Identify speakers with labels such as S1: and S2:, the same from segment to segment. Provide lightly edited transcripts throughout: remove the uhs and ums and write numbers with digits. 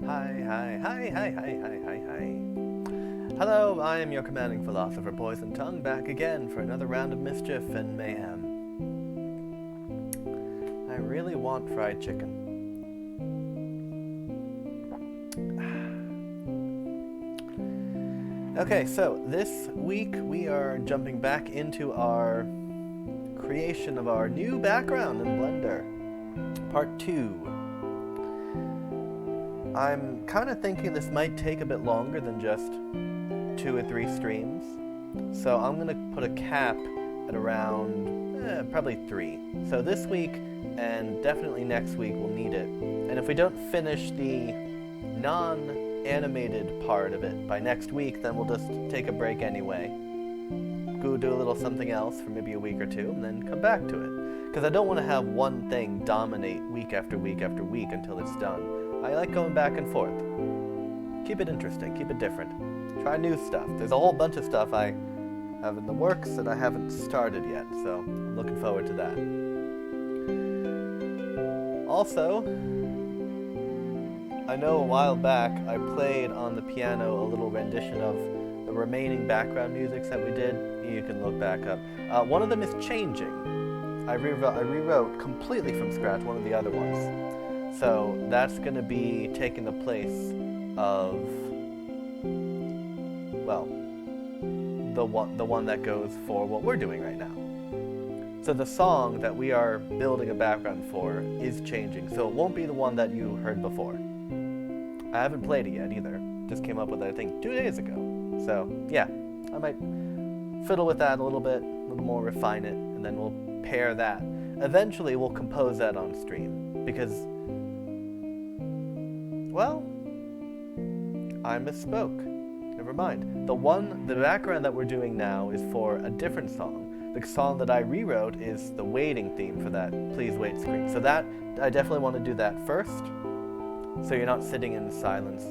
S1: Hi, hi, hi, hi, hi, hi, hi, hi. Hello, I am your commanding philosopher, Poison Tongue, back again for another round of mischief and mayhem. I really want fried chicken. Okay, so this week we are jumping back into our creation of our new background in Blender, part 2. I'm kind of thinking this might take a bit longer than just 2 or 3 streams, so I'm going to put a cap at around probably 3. So this week and definitely next week we'll need it. And if we don't finish the non-animated part of it by next week, then we'll just take a break anyway. Go do a little something else for maybe a week or two, and then come back to it. Because I don't want to have one thing dominate week after week after week until it's done. I like going back and forth. Keep it interesting, keep it different. Try new stuff. There's a whole bunch of stuff I have in the works that I haven't started yet, so I'm looking forward to that. Also, I know a while back I played on the piano a little rendition of the remaining background musics that we did. You can look back up. One of them is changing. I rewrote completely from scratch one of the other ones. So that's going to be taking the place of, well, the one that goes for what we're doing right now. So the song that we are building a background for is changing, so it won't be the one that you heard before. I haven't played it yet either. Just came up with it, I think, 2 days ago. So yeah, I might fiddle with that a little bit, a little more, refine it, and then we'll pair that. Eventually we'll compose that on stream, because, well, I misspoke. Never mind. The background that we're doing now is for a different song. The song that I rewrote is the waiting theme for that Please Wait screen. So that, I definitely want to do that first, so you're not sitting in silence.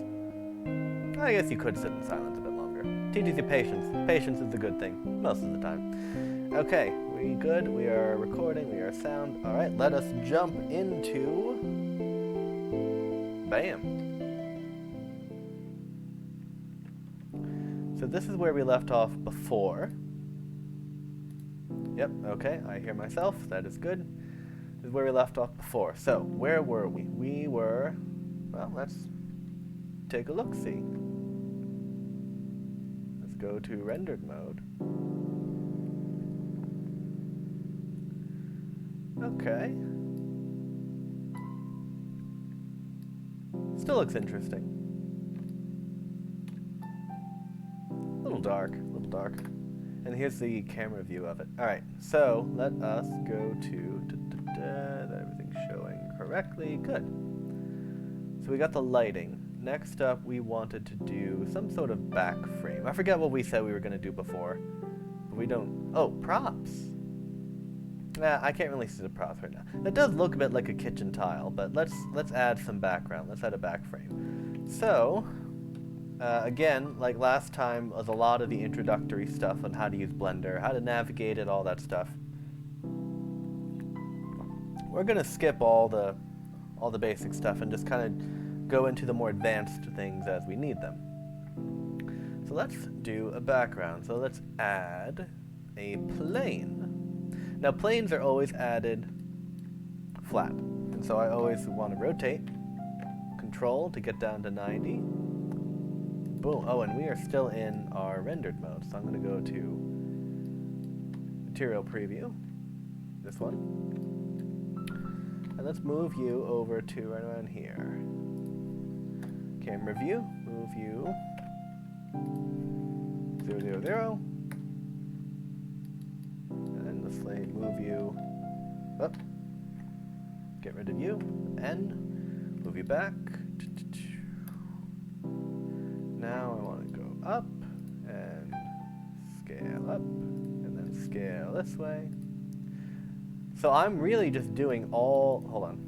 S1: I guess you could sit in silence a bit longer. Teaches you patience. Patience is a good thing, most of the time. Okay, we good? We are recording, we are sound. Alright, let us jump into... Bam! So this is where we left off before. Yep, okay, I hear myself. That is good. This is where we left off before. So, where were we? We were... Well, let's take a look-see. Let's go to rendered mode. Okay. Still looks interesting. A little dark, a little dark. And here's the camera view of it. Alright, so let us go to... That everything's showing correctly. Good. So we got the lighting. Next up, we wanted to do some sort of back frame. I forget what we said we were going to do before. But we don't... Oh, props! Nah, I can't really see the props right now. That does look a bit like a kitchen tile, but let's add some background. Let's add a back frame. So... again, like last time, was a lot of the introductory stuff on how to use Blender, how to navigate it, all that stuff. We're gonna skip all the basic stuff and just kind of go into the more advanced things as we need them. So let's do a background. So let's add a plane. Now planes are always added flat, and so I always want to rotate. Control to get down to 90. Boom. Oh, and we are still in our rendered mode, so I'm going to go to Material Preview, this one, and let's move you over to right around here. Camera View, move you 0, 0, 0, and then endlessly move you up, get rid of you, and move you back. Now I want to go up and scale up and then scale this way. So I'm really just doing all, hold on,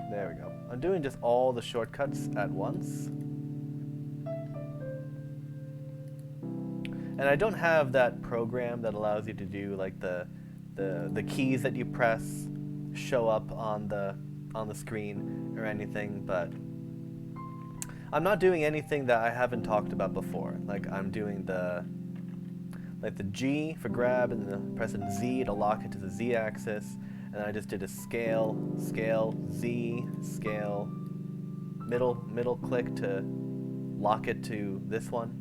S1: there we go. I'm doing just all the shortcuts at once. And I don't have that program that allows you to do like the keys that you press show up on the screen or anything, but I'm not doing anything that I haven't talked about before. Like I'm doing the G for grab, and then pressing Z to lock it to the Z axis, and I just did a scale, Z, scale, middle click to lock it to this one.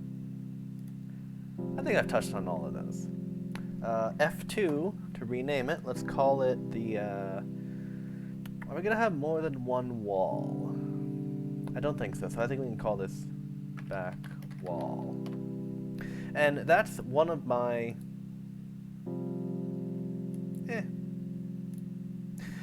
S1: I think I've touched on all of those. F2 to rename it. Let's call it the, are we gonna have more than one wall? I don't think so, so I think we can call this back wall. And that's one of my,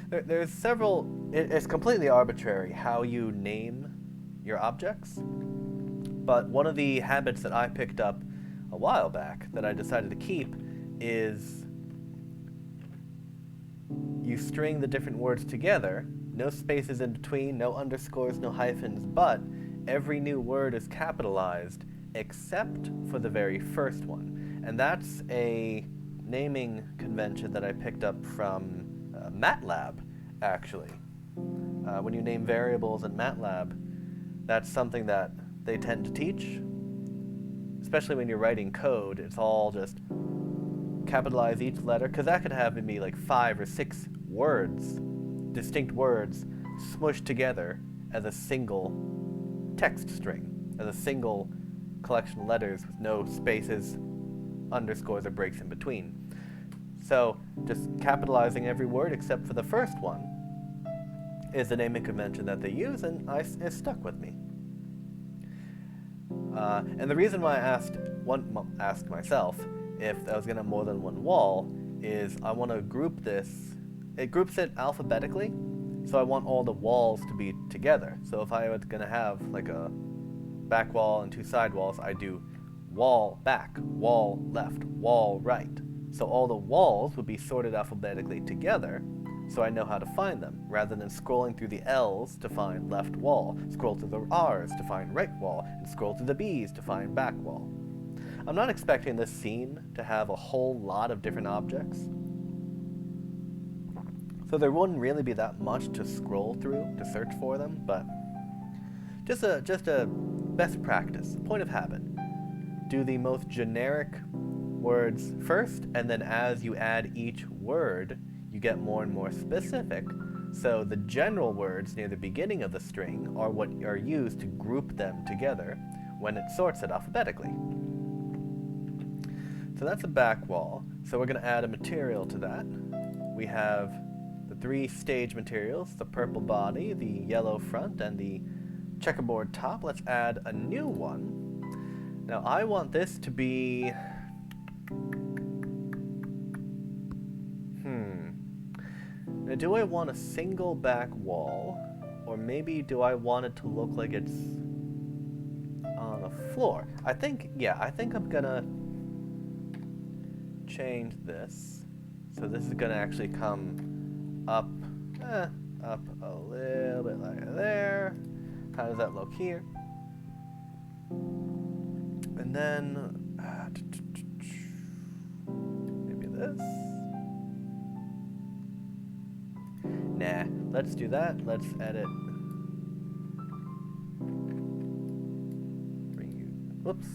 S1: There's several, it's completely arbitrary how you name your objects, but one of the habits that I picked up a while back that I decided to keep is you string the different words together, no spaces in between, no underscores, no hyphens, but every new word is capitalized except for the very first one. And that's a naming convention that I picked up from MATLAB, actually. When you name variables in MATLAB, that's something that they tend to teach. Especially when you're writing code, it's all just capitalize each letter, because that could have maybe like 5 or 6 words, distinct words, smushed together as a single text string, as a single collection of letters with no spaces, underscores, or breaks in between. So just capitalizing every word except for the first one is the naming convention that they use, and it stuck with me. And the reason why I asked myself if I was going to have more than one wall is I want to group this. It groups it alphabetically, so I want all the walls to be together. So if I was going to have like a back wall and 2 side walls, I do wall back, wall left, wall right. So all the walls would be sorted alphabetically together, so I know how to find them, rather than scrolling through the L's to find left wall, scroll through the R's to find right wall, and scroll through the B's to find back wall. I'm not expecting this scene to have a whole lot of different objects, so there wouldn't really be that much to scroll through to search for them, but just a best practice, point of habit. Do the most generic words first, and then as you add each word, you get more and more specific. So the general words near the beginning of the string are what are used to group them together when it sorts it alphabetically. So that's a back wall. So we're going to add a material to that. We have the 3 stage materials, the purple body, the yellow front, and the checkerboard top. Let's add a new one. Now I want this to be... Now, do I want a single back wall, or maybe do I want it to look like it's on the floor? I think I'm gonna change this. So this is gonna actually come up a little bit like there. How does that look here? And then maybe this. Nah, let's do that. Let's edit. Bring you, whoops.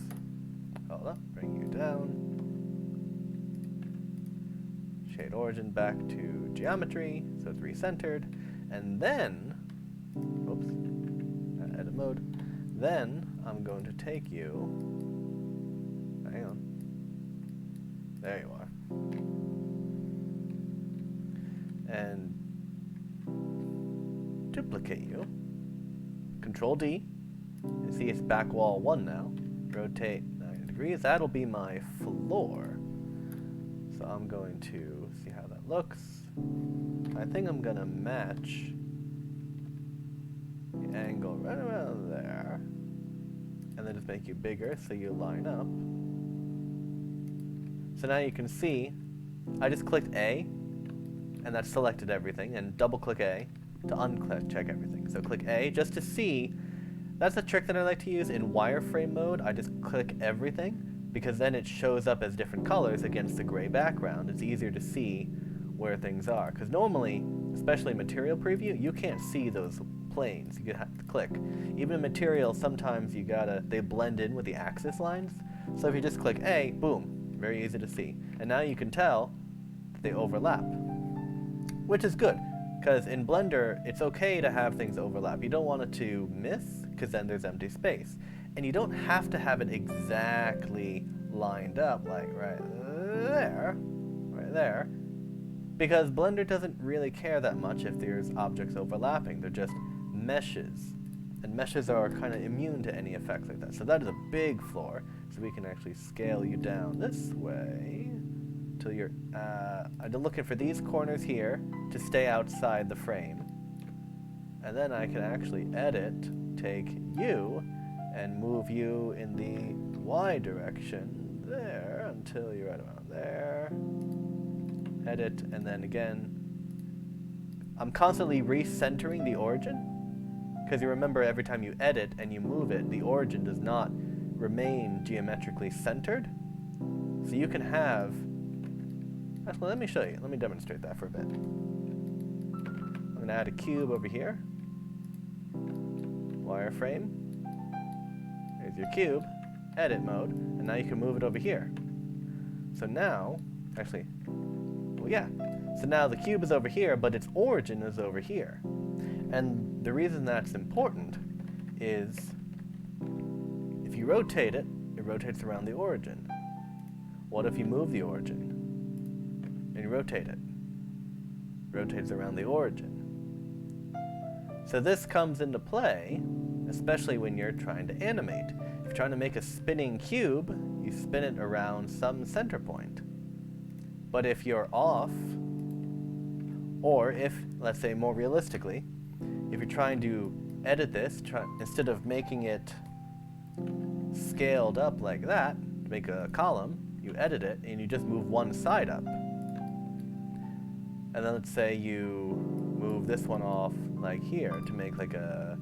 S1: Hold up, bring you down. Shade origin back to geometry, so it's recentered. And then, whoops, edit mode. Then I'm going to take you, hang on. There you are. And duplicate you. Control D. You see it's back wall 1 now. Rotate 90 degrees. That'll be my floor. So I'm going to see how that looks. I think I'm gonna match the angle right around there. And then just make you bigger so you line up. So now you can see I just clicked A and that selected everything, and double click A to uncheck everything. So click A just to see. That's a trick that I like to use in wireframe mode. I just click everything because then it shows up as different colors against the gray background. It's easier to see where things are, because normally, especially material preview, you can't see those planes. You have to click. Even materials, sometimes they blend in with the axis lines. So if you just click A, boom, very easy to see. And now you can tell that they overlap, which is good, because in Blender, it's okay to have things overlap. You don't want it to miss, because then there's empty space. And you don't have to have it exactly lined up, like right there, because Blender doesn't really care that much if there's objects overlapping. They're just meshes, and meshes are kind of immune to any effects like that. So that is a big floor, so we can actually scale you down this way till you're I'm looking for these corners here to stay outside the frame, and then I can actually take you and move you in the Y direction there until you're right around there. Edit, and then again, I'm constantly recentering the origin, because you remember every time you edit and you move it, the origin does not remain geometrically centered. So you can have, actually let me show you, let me demonstrate that for a bit. I'm going to add a cube over here, wireframe, there's your cube, edit mode, and now you can move it over here. So now, actually, well, yeah. So now the cube is over here, but its origin is over here. And the reason that's important is if you rotate it, it rotates around the origin. What if you move the origin and you rotate it? It rotates around the origin. So this comes into play, especially when you're trying to animate. If you're trying to make a spinning cube, you spin it around some center point. But if you're off, or if, let's say more realistically, if you're trying to edit this, instead of making it scaled up like that, to make a column, you edit it and you just move one side up. And then let's say you move this one off like here to make like a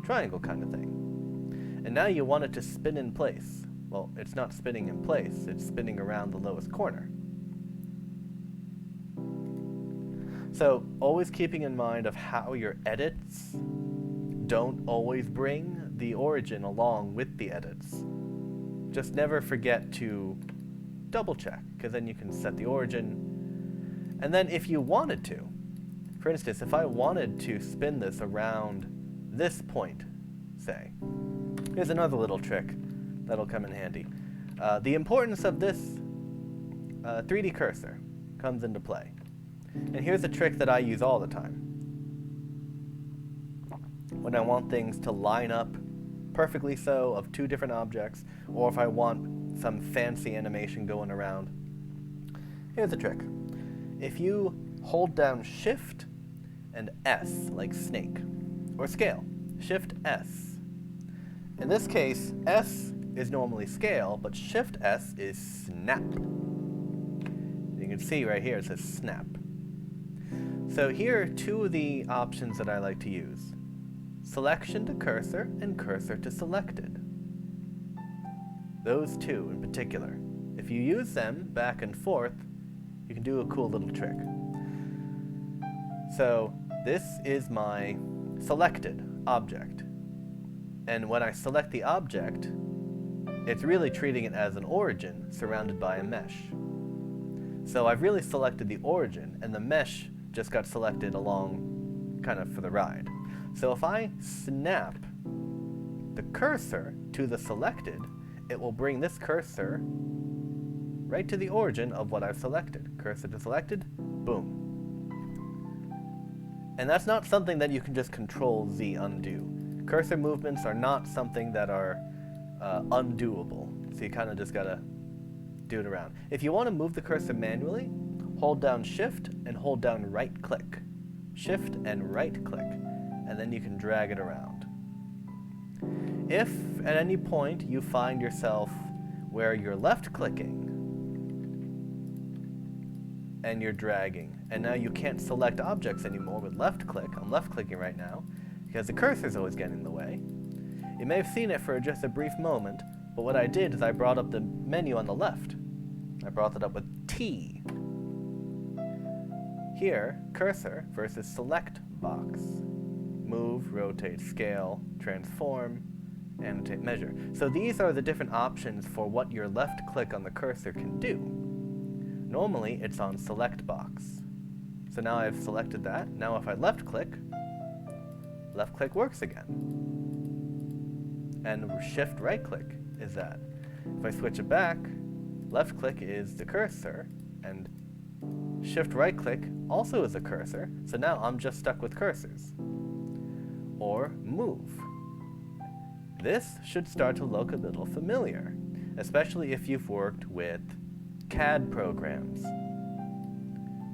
S1: triangle kind of thing. And now you want it to spin in place. Well, it's not spinning in place, it's spinning around the lowest corner. So always keeping in mind of how your edits don't always bring the origin along with the edits. Just never forget to double check, because then you can set the origin. And then if you wanted to, for instance, if I wanted to spin this around this point, say, here's another little trick that'll come in handy. The importance of this 3D cursor comes into play. And here's a trick that I use all the time. When I want things to line up perfectly so of two different objects, or if I want some fancy animation going around. Here's a trick. If you hold down Shift and S, like snake, or scale, Shift S. In this case, S is normally scale, but Shift S is snap. You can see right here it says snap. So here are two of the options that I like to use. Selection to cursor and cursor to selected. Those two in particular. If you use them back and forth, you can do a cool little trick. So this is my selected object. And when I select the object, it's really treating it as an origin surrounded by a mesh. So I've really selected the origin, and the mesh just got selected along kind of for the ride. So if I snap the cursor to the selected, it will bring this cursor right to the origin of what I've selected. Cursor to selected, boom. And that's not something that you can just Control Z undo. Cursor movements are not something that are undoable. So you kind of just gotta do it around. If you want to move the cursor manually, hold down Shift and hold down right click. Shift and right click. And then you can drag it around. If at any point you find yourself where you're left clicking and you're dragging, and now you can't select objects anymore with left click, I'm left clicking right now, because the cursor's always getting in the way. You may have seen it for just a brief moment, but what I did is I brought up the menu on the left. I brought it up with T. Here, cursor versus select box. move, rotate, scale, transform, annotate, measure. So these are the different options for what your left click on the cursor can do. Normally, it's on select box. So now I've selected that. Now if I left click works again. And shift right click is that. If I switch it back, left click is the cursor, and shift right click also is a cursor, so now I'm just stuck with cursors. Or move. This should start to look a little familiar, especially if you've worked with CAD programs,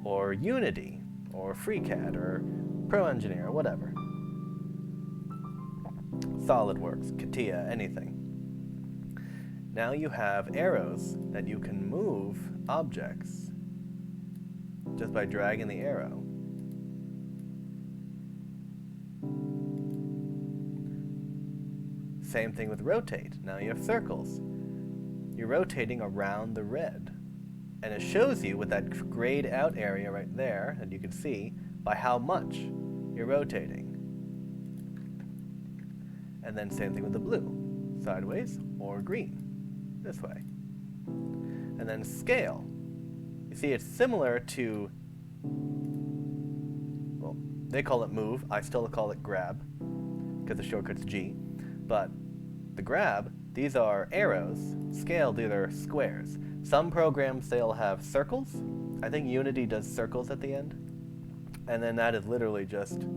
S1: or Unity, or FreeCAD, or Pro Engineer, or whatever. SolidWorks, CATIA, anything. Now you have arrows that you can move objects just by dragging the arrow. Same thing with rotate. Now you have circles. You're rotating around the red. And it shows you with that grayed out area right there that you can see by how much you're rotating. And then same thing with the blue. Sideways or green. This way. And then scale. You see, it's similar to, well, they call it move. I still call it grab, because the shortcut's G. But the grab, these are arrows. Scale, these are squares. Some programs, they'll have circles. I think Unity does circles at the end. And then that is literally just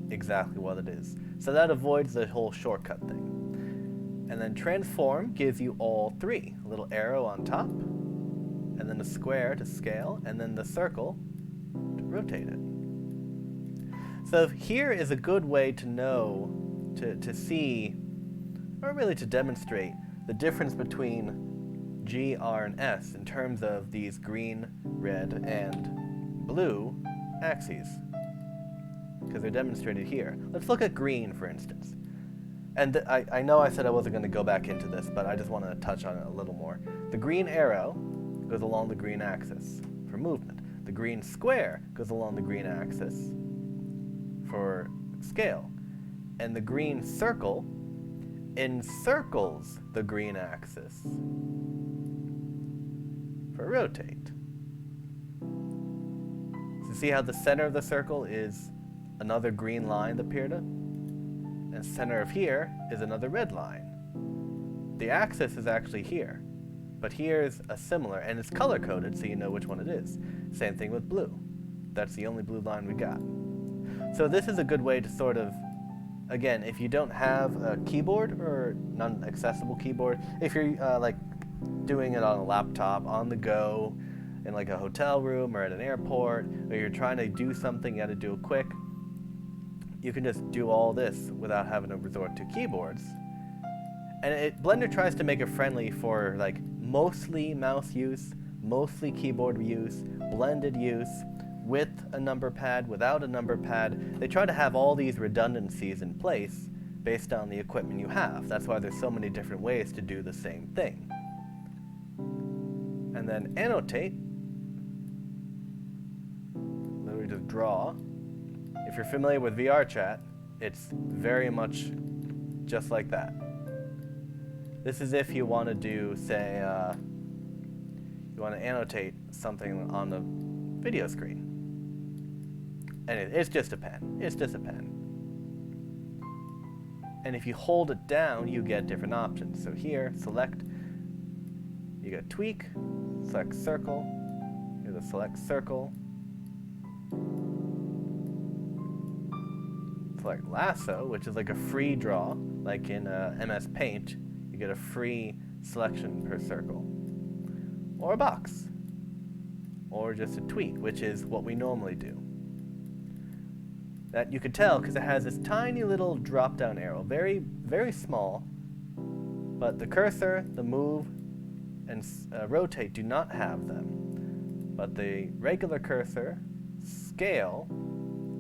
S1: exactly what it is. So that avoids the whole shortcut thing. And then transform gives you all three. A little arrow on top, and then a square to scale, and then the circle to rotate it. So here is a good way to know, to see, or really to demonstrate the difference between G, R, and S in terms of these green, red, and blue axes, because they're demonstrated here. Let's look at green, for instance. And I know I said I wasn't going to go back into this, but I just want to touch on it a little more. The green arrow goes along the green axis for movement. The green square goes along the green axis for scale. And the green circle encircles the green axis for rotate. So see how the center of the circle is another green line that appeared to? And center of here is another red line. The axis is actually here, but here's a similar, and it's color-coded so you know which one it is. Same thing with blue. That's the only blue line we got. So this is a good way to sort of, again, if you don't have a keyboard or non-accessible keyboard, if you're like doing it on a laptop, on the go, in like a hotel room or at an airport, or you're trying to do something, you got to do it quick, you can just do all this without having to resort to keyboards. And Blender tries to make it friendly for like mostly mouse use, mostly keyboard use, blended use, with a number pad, without a number pad. They try to have all these redundancies in place based on the equipment you have. That's why there's so many different ways to do the same thing. And then annotate, literally just draw. If you're familiar with VRChat, it's very much just like that. This is if you want to do, say, you want to annotate something on the video screen. And it's just a pen. It's just a pen. And if you hold it down, you get different options. So here, select, you get tweak, select circle, here's a select circle, select lasso, which is like a free draw, like in MS Paint, you get a free selection per circle. Or a box. Or just a tweak, which is what we normally do. That you could tell because it has this tiny little drop-down arrow, very, very small, but the cursor, the move, and rotate do not have them. But the regular cursor, scale,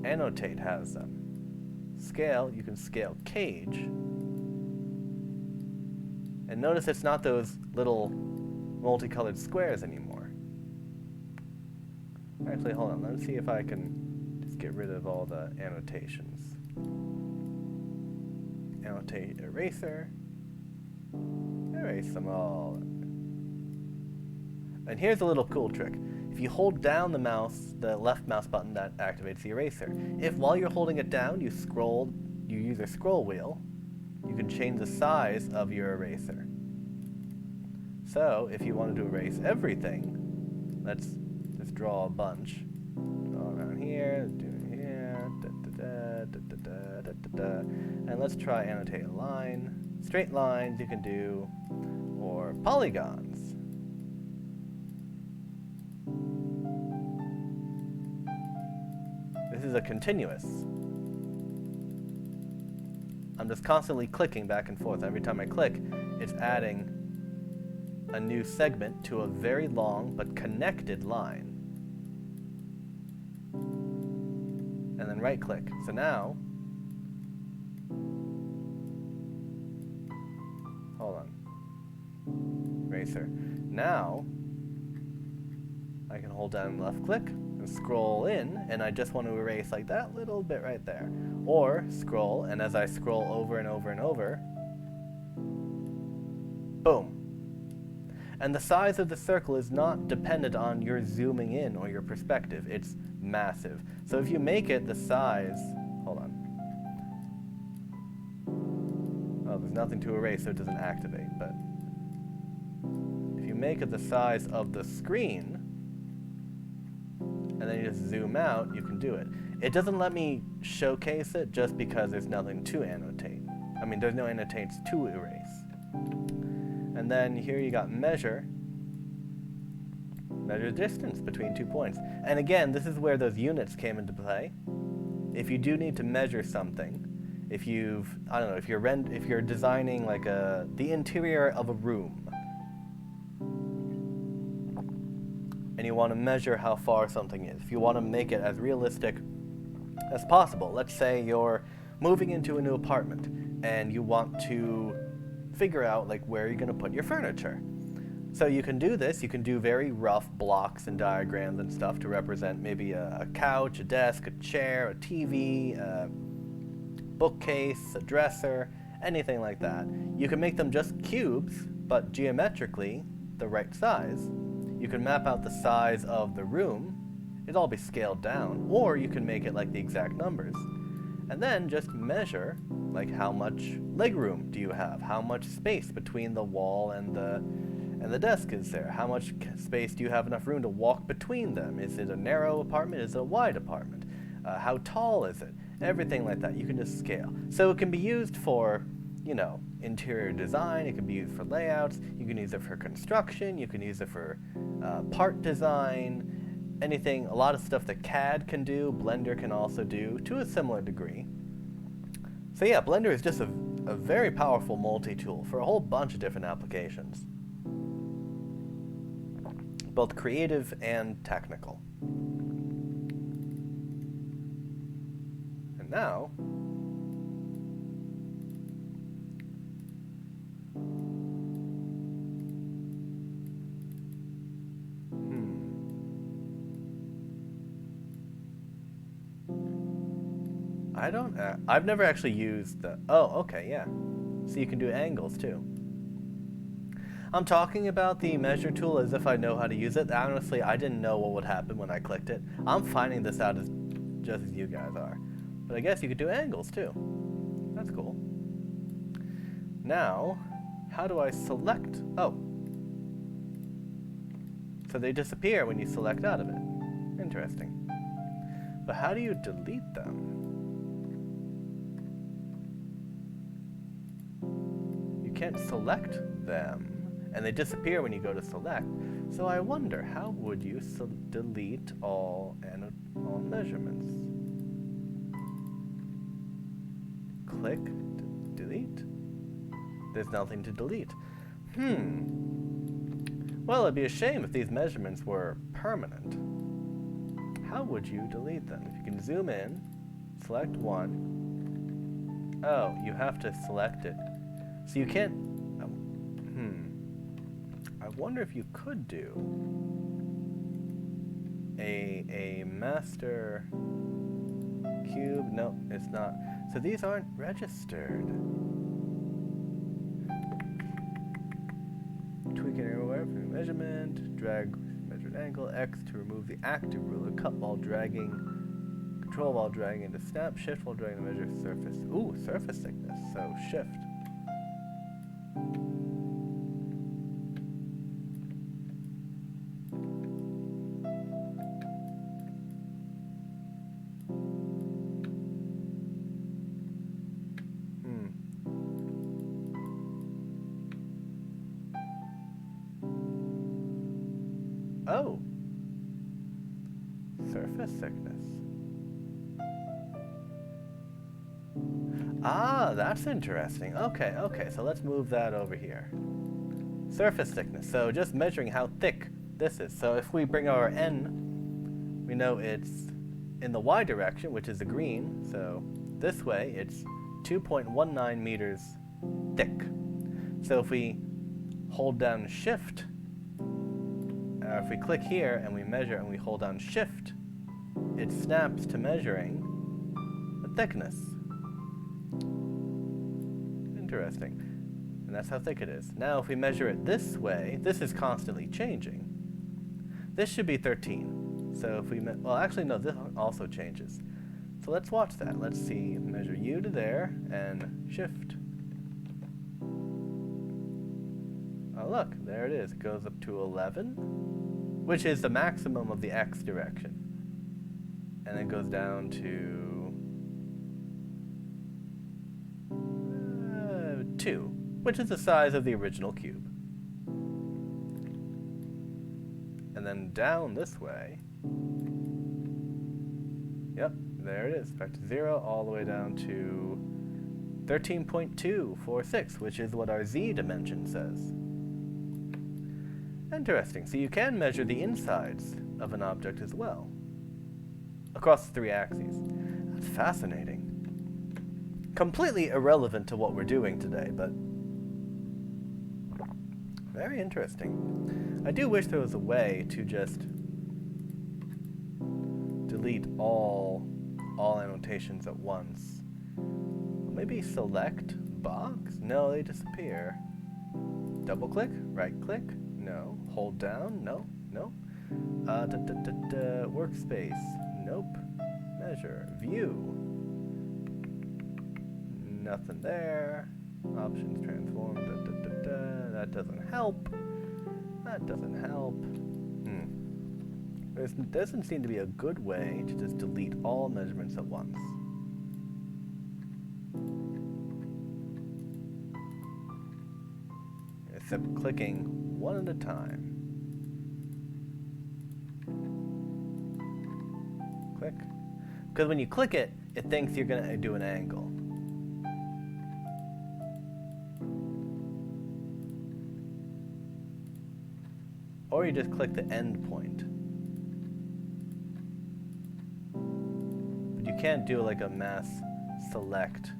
S1: annotate has them. Scale, you can scale cage. And notice it's not those little multicolored squares anymore. Actually, hold on, let's see if I can just get rid of all the annotations. Annotate eraser. Erase them all. And here's a little cool trick. If you hold down the mouse, the left mouse button, that activates the eraser. If while you're holding it down, you use a scroll wheel, you can change the size of your eraser. So, if you wanted to erase everything, let's just draw a bunch. Draw around here, do here, and let's try annotate a line. Straight lines you can do, or polygons. This is a continuous. I'm just constantly clicking back and forth. Every time I click, it's adding a new segment to a very long but connected line. And then right click. So now, hold on. Eraser. Now, I can hold down left click and scroll in, and I just want to erase like that little bit right there. Or scroll, and as I scroll over and over and over, boom. And the size of the circle is not dependent on your zooming in or your perspective. It's massive. So if you make it the size, hold on. Oh, there's nothing to erase, so it doesn't activate, but if you make it the size of the screen, and then you just zoom out, you can do it. It doesn't let me showcase it just because there's nothing to annotate. I mean, there's no annotates to erase. And then here you got measure. Measure distance between 2 points. And again, this is where those units came into play. If you do need to measure something, if you're designing like the interior of a room, and you want to measure how far something is, if you want to make it as realistic as possible. Let's say you're moving into a new apartment and you want to figure out like where you're going to put your furniture. So you can do this. You can do very rough blocks and diagrams and stuff to represent maybe a couch, a desk, a chair, a TV, a bookcase, a dresser, anything like that. You can make them just cubes, but geometrically the right size. You can map out the size of the room. It'll all be scaled down. Or you can make it like the exact numbers. And then just measure like how much legroom do you have? How much space between the wall and the desk is there? How much space do you have enough room to walk between them? Is it a narrow apartment? Is it a wide apartment? How tall is it? Everything like that. You can just scale. So it can be used for, interior design. It can be used for layouts. You can use it for construction. You can use it for part design. Anything, a lot of stuff that CAD can do, Blender can also do to a similar degree. So yeah, Blender is just a very powerful multi-tool for a whole bunch of different applications. Both creative and technical. And now, I've never actually used the, oh, okay, yeah. So you can do angles too. I'm talking about the measure tool as if I know how to use it. Honestly, I didn't know what would happen when I clicked it. I'm finding this out just as you guys are. But I guess you could do angles too. That's cool. Now, how do I select? Oh. So they disappear when you select out of it. Interesting. But how do you delete them? You can't select them. And they disappear when you go to select. So I wonder, how would you delete all measurements? Click, delete. There's nothing to delete. Well, it'd be a shame if these measurements were permanent. How would you delete them? If you can zoom in, select one. Oh, you have to select it. So you can't, I wonder if you could do a master cube. No, it's not. So these aren't registered. Tweak an arrow for measurement. Drag measured angle. X to remove the active ruler. Cut while dragging. Control while dragging to snap. Shift while dragging to measure surface. Ooh, surface thickness. So shift. Oh. Surface thickness. Ah, that's interesting. Okay, okay, so let's move that over here. Surface thickness, so just measuring how thick this is. So if we bring our N, we know it's in the Y direction, which is the green. So this way, it's 2.19 meters thick. So if we hold down Shift, if we click here and we measure and we hold down Shift, it snaps to measuring the thickness. Interesting. And that's how thick it is. Now if we measure it this way, this is constantly changing. This should be 13. So if we, well actually no, this also changes. So let's watch that. Let's see, measure U to there and Shift. Oh look, there it is. It goes up to 11, which is the maximum of the X direction. And then goes down to 2, which is the size of the original cube. And then down this way, yep, there it is, back to 0, all the way down to 13.246, which is what our Z dimension says. Interesting, so you can measure the insides of an object as well, across the 3 axes. That's fascinating. Completely irrelevant to what we're doing today, but very interesting. I do wish there was a way to just delete all annotations at once. Maybe select box? No, they disappear. Double click? Right click? No. Hold down? No. No. Workspace? Nope. Measure. View? Nothing there. Options transform. That doesn't help. That doesn't help. There doesn't seem to be a good way to just delete all measurements at once. Except clicking one at a time. Click. Because when you click it, it thinks you're going to do an angle. Or you just click the end point. But you can't do like a mass select.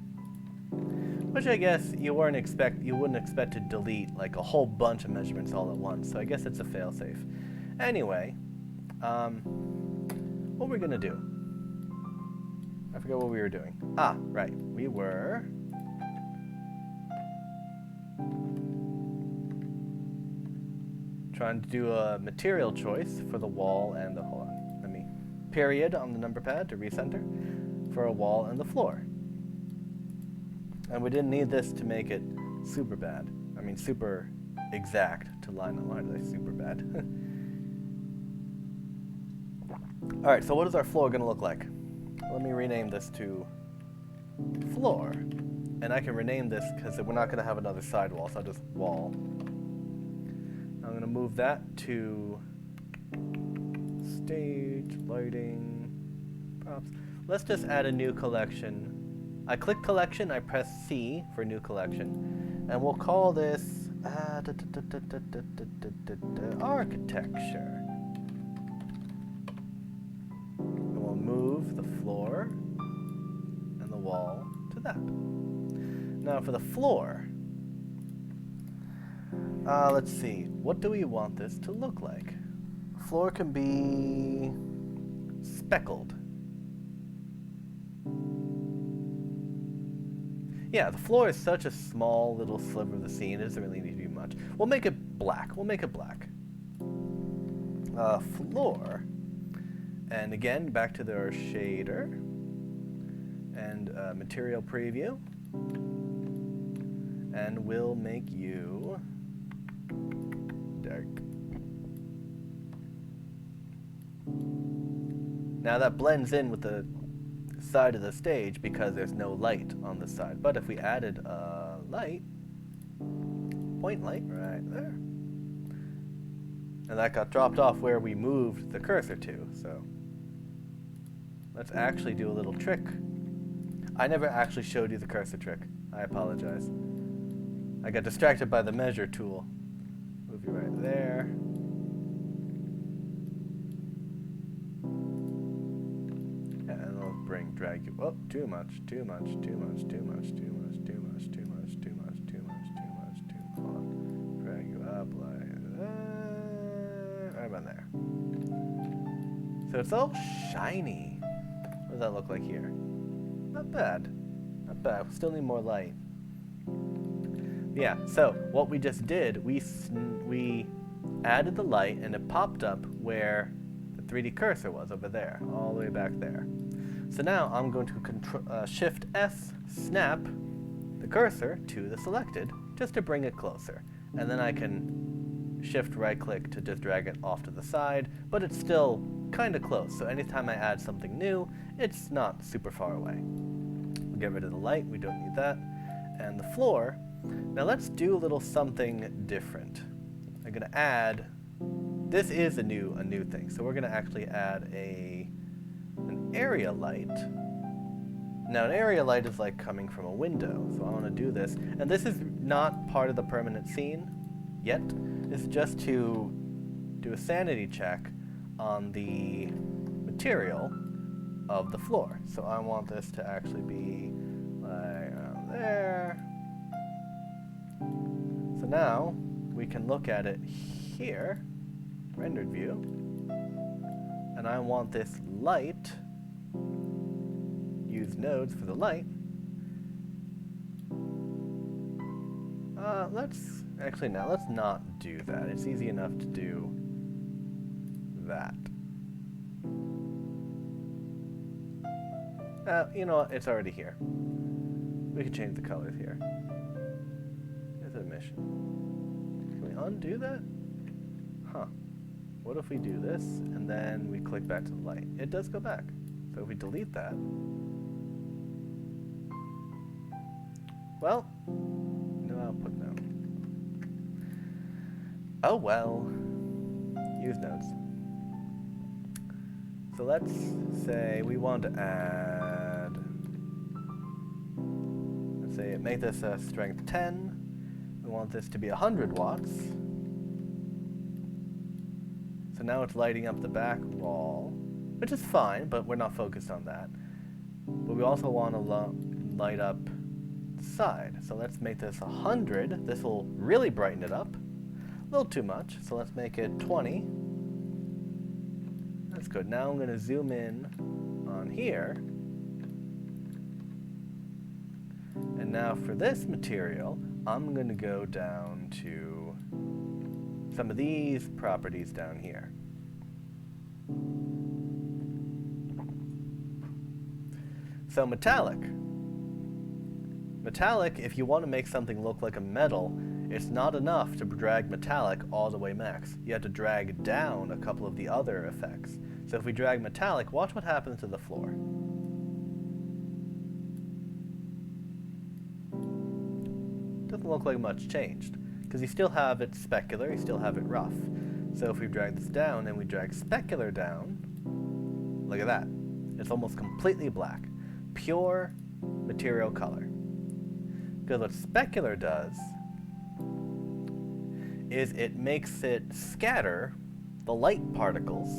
S1: Which I guess you wouldn't expect to delete like a whole bunch of measurements all at once. So I guess it's a failsafe. Anyway, what we're gonna do? I forgot what we were doing. Ah, right. We were trying to do a material choice for the wall and the, hold on, let me, period on the number pad to recenter for a wall and the floor. And we didn't need this to make it super bad. I mean, super exact to line on line. Why did I say super bad? All right, so what is our floor gonna look like? Let me rename this to floor. And I can rename this because we're not gonna have another sidewall, so I'll just wall. I'm gonna move that to stage, lighting, props. Let's just add a new collection. I click collection, I press C for new collection, and we'll call this architecture. And we'll move the floor and the wall to that. Now for the floor, let's see, what do we want this to look like? Floor can be speckled. Yeah, the floor is such a small little sliver of the scene, it doesn't really need to be much. We'll make it black. We'll make it black. Floor. And again, back to our shader. And material preview. And we'll make you dark. Now that blends in with the side of the stage because there's no light on the side. But if we added a light, point light right there, and that got dropped off where we moved the cursor to. So let's actually do a little trick. I never actually showed you the cursor trick. I apologize. I got distracted by the measure tool. Move you right there. Drag you up too much. Hold on. Drag you up like that. Right about there. So it's all shiny. What does that look like here? Not bad. Not bad. We still need more light. Yeah, so what we just did, we added the light and it popped up where the 3D cursor was over there, all the way back there. So now I'm going to Shift S, snap the cursor to the selected, just to bring it closer. And then I can Shift right click to just drag it off to the side, but it's still kind of close. So anytime I add something new, it's not super far away. We'll get rid of the light, we don't need that. And the floor, now let's do a little something different. I'm gonna add, this is a new thing. So we're gonna actually add an area light. Now an area light is like coming from a window, so I want to do this. And this is not part of the permanent scene yet. It's just to do a sanity check on the material of the floor. So I want this to actually be like around there. So now we can look at it here, rendered view, and I want this light, use nodes for the light. Let's not do that. It's easy enough to do that. You know what? It's already here. We can change the colors here. It's a mission. Can we undo that? Huh. What if we do this and then we click back to the light? It does go back. So if we delete that, well, no output now. Oh well. Use nodes. So let's say we want to add, let's say make this a strength 10. We want this to be 100 watts. So now it's lighting up the back wall, which is fine, but we're not focused on that. But we also want to light up the side. So let's make this 100. This will really brighten it up. A little too much, so let's make it 20. That's good. Now I'm going to zoom in on here. And now for this material, I'm going to go down to some of these properties down here. So metallic. Metallic, if you want to make something look like a metal, it's not enough to drag metallic all the way max. You have to drag down a couple of the other effects. So if we drag metallic, watch what happens to the floor. Doesn't look like much changed, because you still have it specular, you still have it rough. So if we drag this down and we drag specular down, look at that. It's almost completely black. Pure material color. Because what specular does is it makes it scatter the light particles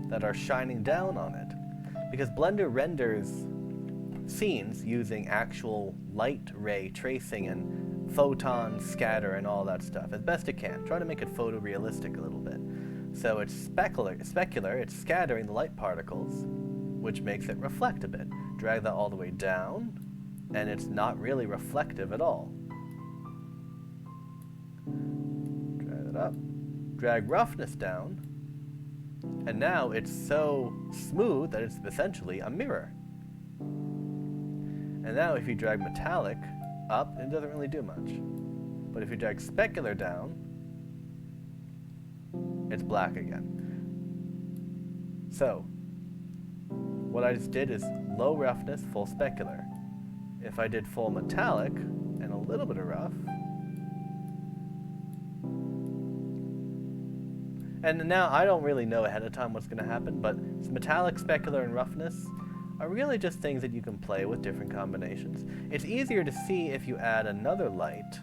S1: that are shining down on it. Because Blender renders scenes using actual light ray tracing and photon scatter and all that stuff as best it can. Try to make it photorealistic a little bit. So it's specular, it's scattering the light particles, which makes it reflect a bit. Drag that all the way down, and it's not really reflective at all. Drag it up. Drag roughness down. And now it's so smooth that it's essentially a mirror. And now if you drag metallic up, it doesn't really do much. But if you drag specular down, it's black again. So, what I just did is low roughness, full specular. If I did full metallic and a little bit of rough, and now I don't really know ahead of time what's going to happen, but metallic, specular, and roughness are really just things that you can play with different combinations. It's easier to see if you add another light,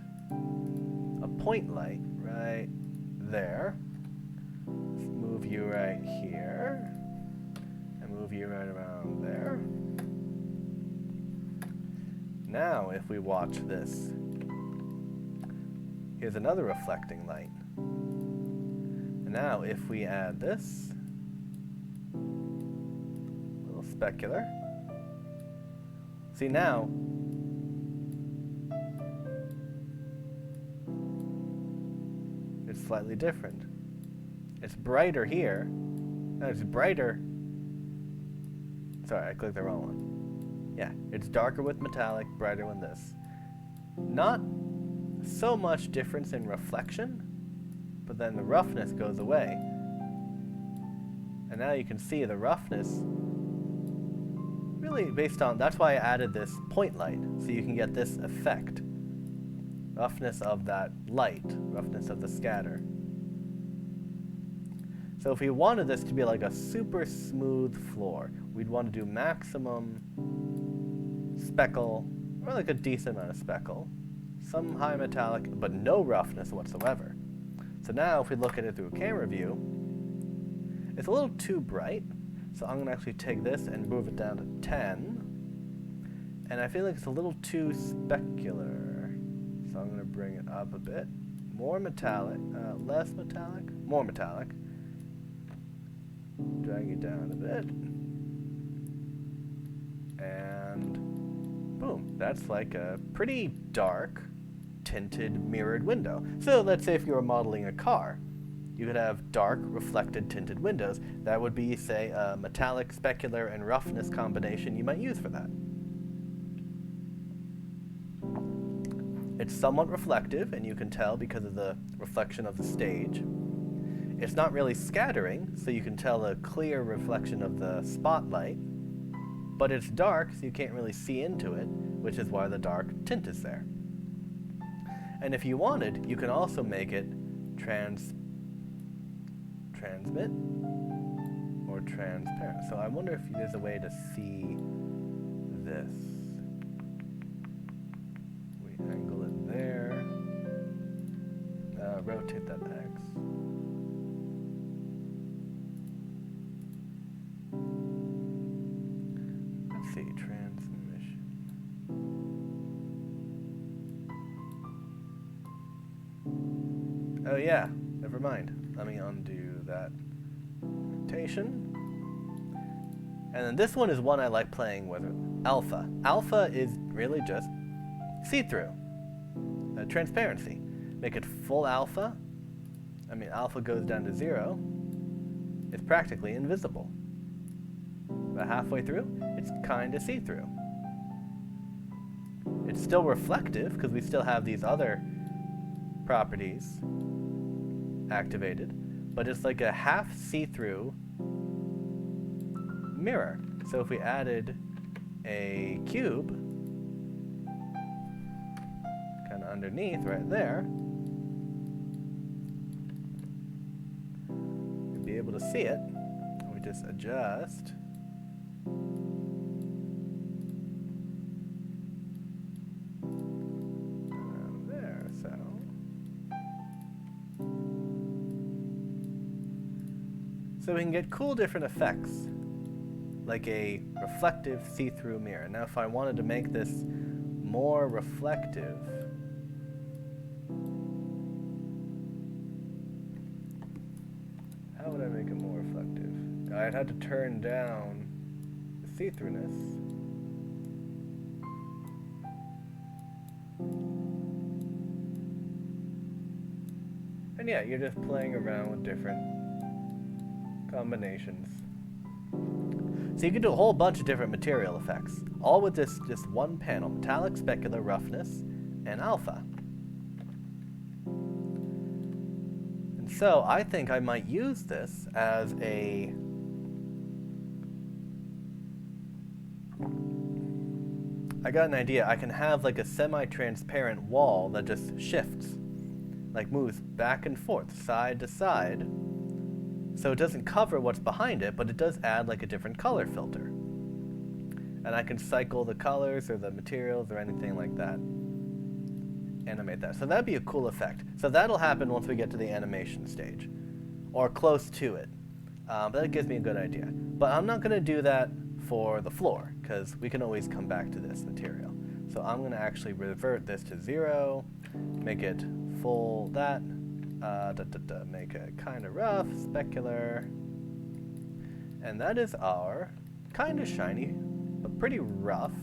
S1: a point light right there. Let's move you right here, and move you right around there. Now if we watch this, here's another reflecting light. And now if we add this, a little specular, see now, it's slightly different. It's brighter here, and it's brighter, sorry, I clicked the wrong one. Yeah, it's darker with metallic, brighter with this. Not so much difference in reflection, but then the roughness goes away. And now you can see the roughness really based on, that's why I added this point light, so you can get this effect. Roughness of that light, roughness of the scatter. So if we wanted this to be like a super smooth floor, we'd want to do maximum speckle, or like a decent amount of speckle, some high metallic, but no roughness whatsoever. So now if we look at it through a camera view, it's a little too bright, so I'm going to actually take this and move it down to 10, and I feel like it's a little too specular, so I'm going to bring it up a bit. More metallic, less metallic, more metallic. Drag it down a bit, and boom, that's like a pretty dark tinted mirrored window. So let's say if you were modeling a car, you could have dark reflected tinted windows. That would be, say, a metallic, specular, and roughness combination you might use for that. It's somewhat reflective, and you can tell because of the reflection of the stage. It's not really scattering, so you can tell a clear reflection of the spotlight, but it's dark, so you can't really see into it, which is why the dark tint is there. And if you wanted, you can also make it transmit or transparent. So I wonder if there's a way to see this. We angle it there. Rotate that X. Let's see, transmission. Oh yeah, never mind. Let me undo that rotation. And then this one is one I like playing with alpha. Alpha is really just see-through, transparency. Make it full alpha. I mean, alpha goes down to 0. It's practically invisible. About halfway through, it's kind of see-through. It's still reflective because we still have these other properties activated, but it's like a half see-through mirror. So if we added a cube kind of underneath right there, you'd be able to see it. We just adjust. So we can get cool different effects, like a reflective see-through mirror. Now if I wanted to make this more reflective, how would I make it more reflective? I'd have to turn down the see-throughness. And yeah, you're just playing around with different combinations. So you can do a whole bunch of different material effects, all with this just one panel: metallic, specular, roughness, and alpha. And so I think I might use this as a I got an idea. I can have like a semi-transparent wall that just shifts, like moves back and forth, side to side. So it doesn't cover what's behind it, but it does add like a different color filter. And I can cycle the colors or the materials or anything like that. Animate that. So that'd be a cool effect. So that'll happen once we get to the animation stage, or close to it. But that gives me a good idea. But I'm not going to do that for the floor, because we can always come back to this material. So I'm going to actually revert this to 0, make it full that, make it kind of rough, specular, and that is our kind of shiny, but pretty rough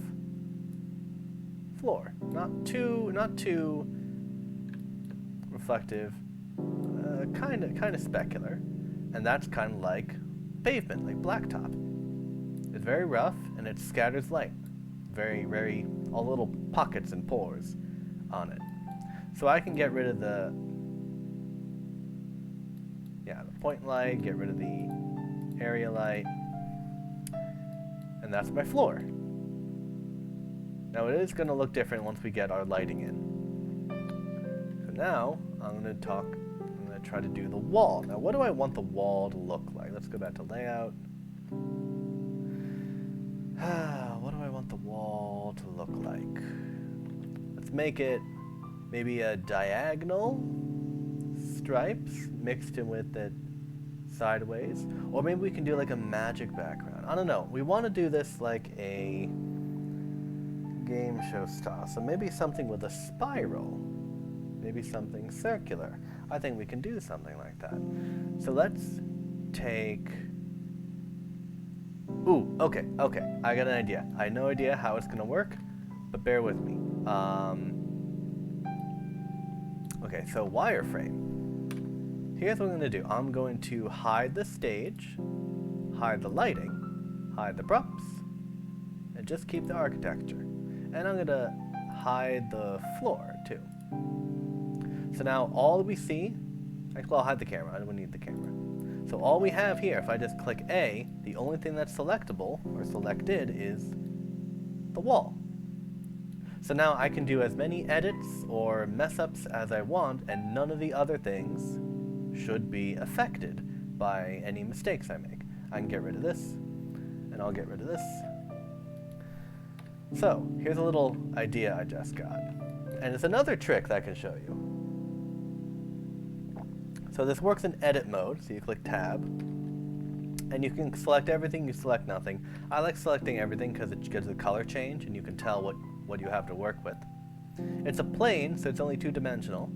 S1: floor. Not too reflective, kind of specular, and that's kind of like pavement, like blacktop. It's very rough and it scatters light, very all little pockets and pores on it. So I can get rid of the point light, get rid of the area light, and that's my floor. Now it is going to look different once we get our lighting in. So now I'm going to try to do the wall. Now what do I want the wall to look like? Let's go back to layout. What do I want the wall to look like? Let's make it maybe a diagonal stripes mixed in with it sideways. Or maybe we can do like a magic background. I don't know. We want to do this like a game show style. So maybe something with a spiral. Maybe something circular. I think we can do something like that. So let's take... Ooh, okay. I got an idea. I have no idea how it's going to work, but bear with me. Okay, so wireframe. Here's what I'm going to do. I'm going to hide the stage, hide the lighting, hide the props, and just keep the architecture. And I'm going to hide the floor, too. So now all we see... Actually, I'll hide the camera. I don't need the camera. So all we have here, if I just click A, the only thing that's selectable, or selected, is the wall. So now I can do as many edits or mess-ups as I want, and none of the other things should be affected by any mistakes I make. I can get rid of this, and I'll get rid of this. So, here's a little idea I just got. And it's another trick that I can show you. So this works in edit mode, so you click tab, and you can select everything, you select nothing. I like selecting everything because it gives a color change and you can tell what you have to work with. It's a plane, so it's only two-dimensional,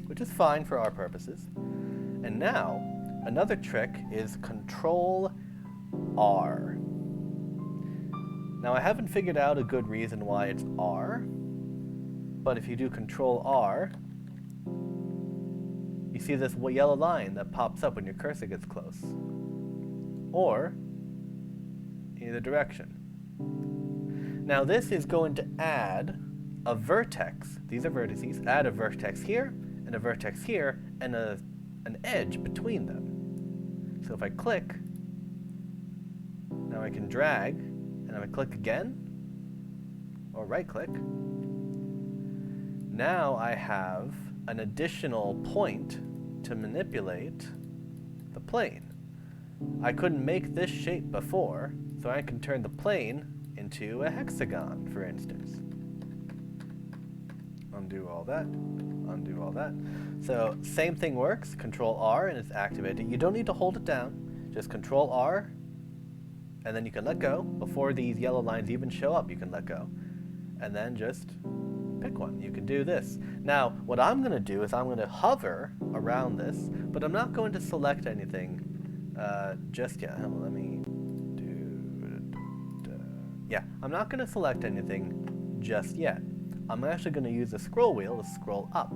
S1: which is fine for our purposes. And now, another trick is Control R. Now I haven't figured out a good reason why it's R, but if you do Control R, you see this yellow line that pops up when your cursor gets close. Or either direction. Now this is going to add a vertex. These are vertices. Add a vertex here, and a vertex here, and an edge between them. So if I click, now I can drag, and if I click again, or right click, now I have an additional point to manipulate the plane. I couldn't make this shape before, so I can turn the plane into a hexagon, for instance. Undo all that, undo all that. So same thing works, Control R, and it's activated. You don't need to hold it down, just Control R, and then you can let go. Before these yellow lines even show up, you can let go. And then just pick one. You can do this. Now, what I'm going to do is I'm going to hover around this, but I'm not going to select anything just yet. Let me do... Yeah, I'm not going to select anything just yet. I'm actually going to use the scroll wheel to scroll up.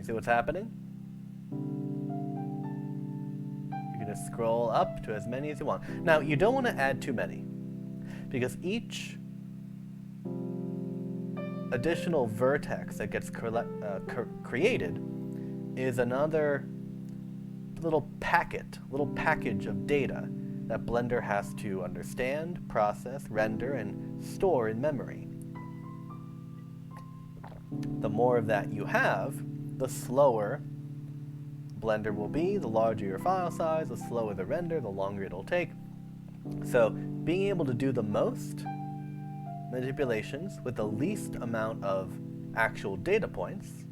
S1: You see what's happening? You can just scroll up to as many as you want. Now, you don't want to add too many, because each additional vertex that gets created is another little package of data that Blender has to understand, process, render, and store in memory. The more of that you have, the slower Blender will be, the larger your file size, the slower the render, the longer it'll take. So being able to do the most manipulations with the least amount of actual data points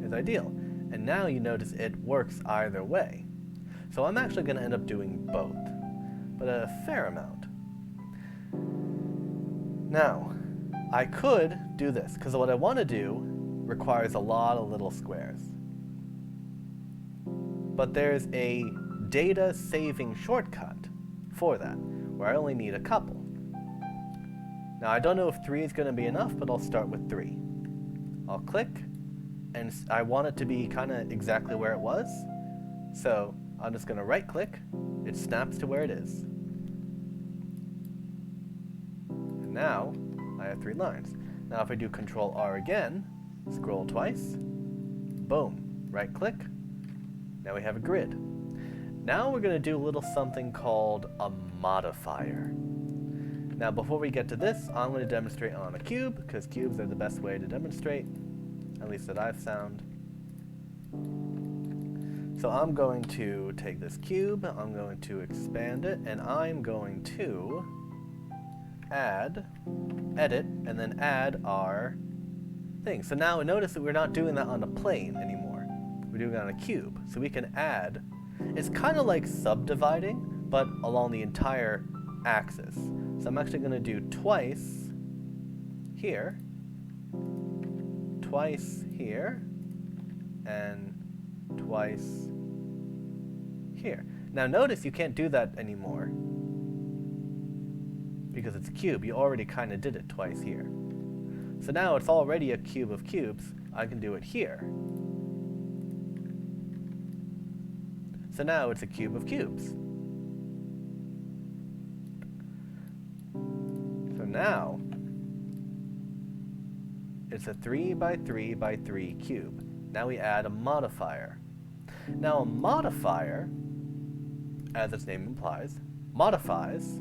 S1: is ideal. And now you notice it works either way. So I'm actually going to end up doing both, but a fair amount. Now, I could do this, because what I want to do requires a lot of little squares. But there's a data saving shortcut for that, where I only need a couple. Now, I don't know if 3 is going to be enough, but I'll start with 3. I'll click, and I want it to be kind of exactly where it was. So I'm just going to right click, it snaps to where it is. And now I have 3 lines. Now if I do Control R again, scroll twice, boom, right click, now we have a grid. Now we're going to do a little something called a modifier. Now before we get to this, I'm going to demonstrate on a cube, because cubes are the best way to demonstrate, at least that I've found. So I'm going to take this cube, I'm going to expand it, and I'm going to add, edit, and then add our thing. So now notice that we're not doing that on a plane anymore. We're doing it on a cube. So we can add, it's kind of like subdividing, but along the entire axis. So I'm actually going to do twice here, twice here, and twice here. Now notice you can't do that anymore because it's a cube. You already kind of did it twice here. So now it's already a cube of cubes. I can do it here. So now it's a cube of cubes. So now it's a 3 by 3 by 3 cube. Now we add a modifier. Now a modifier, as its name implies, modifies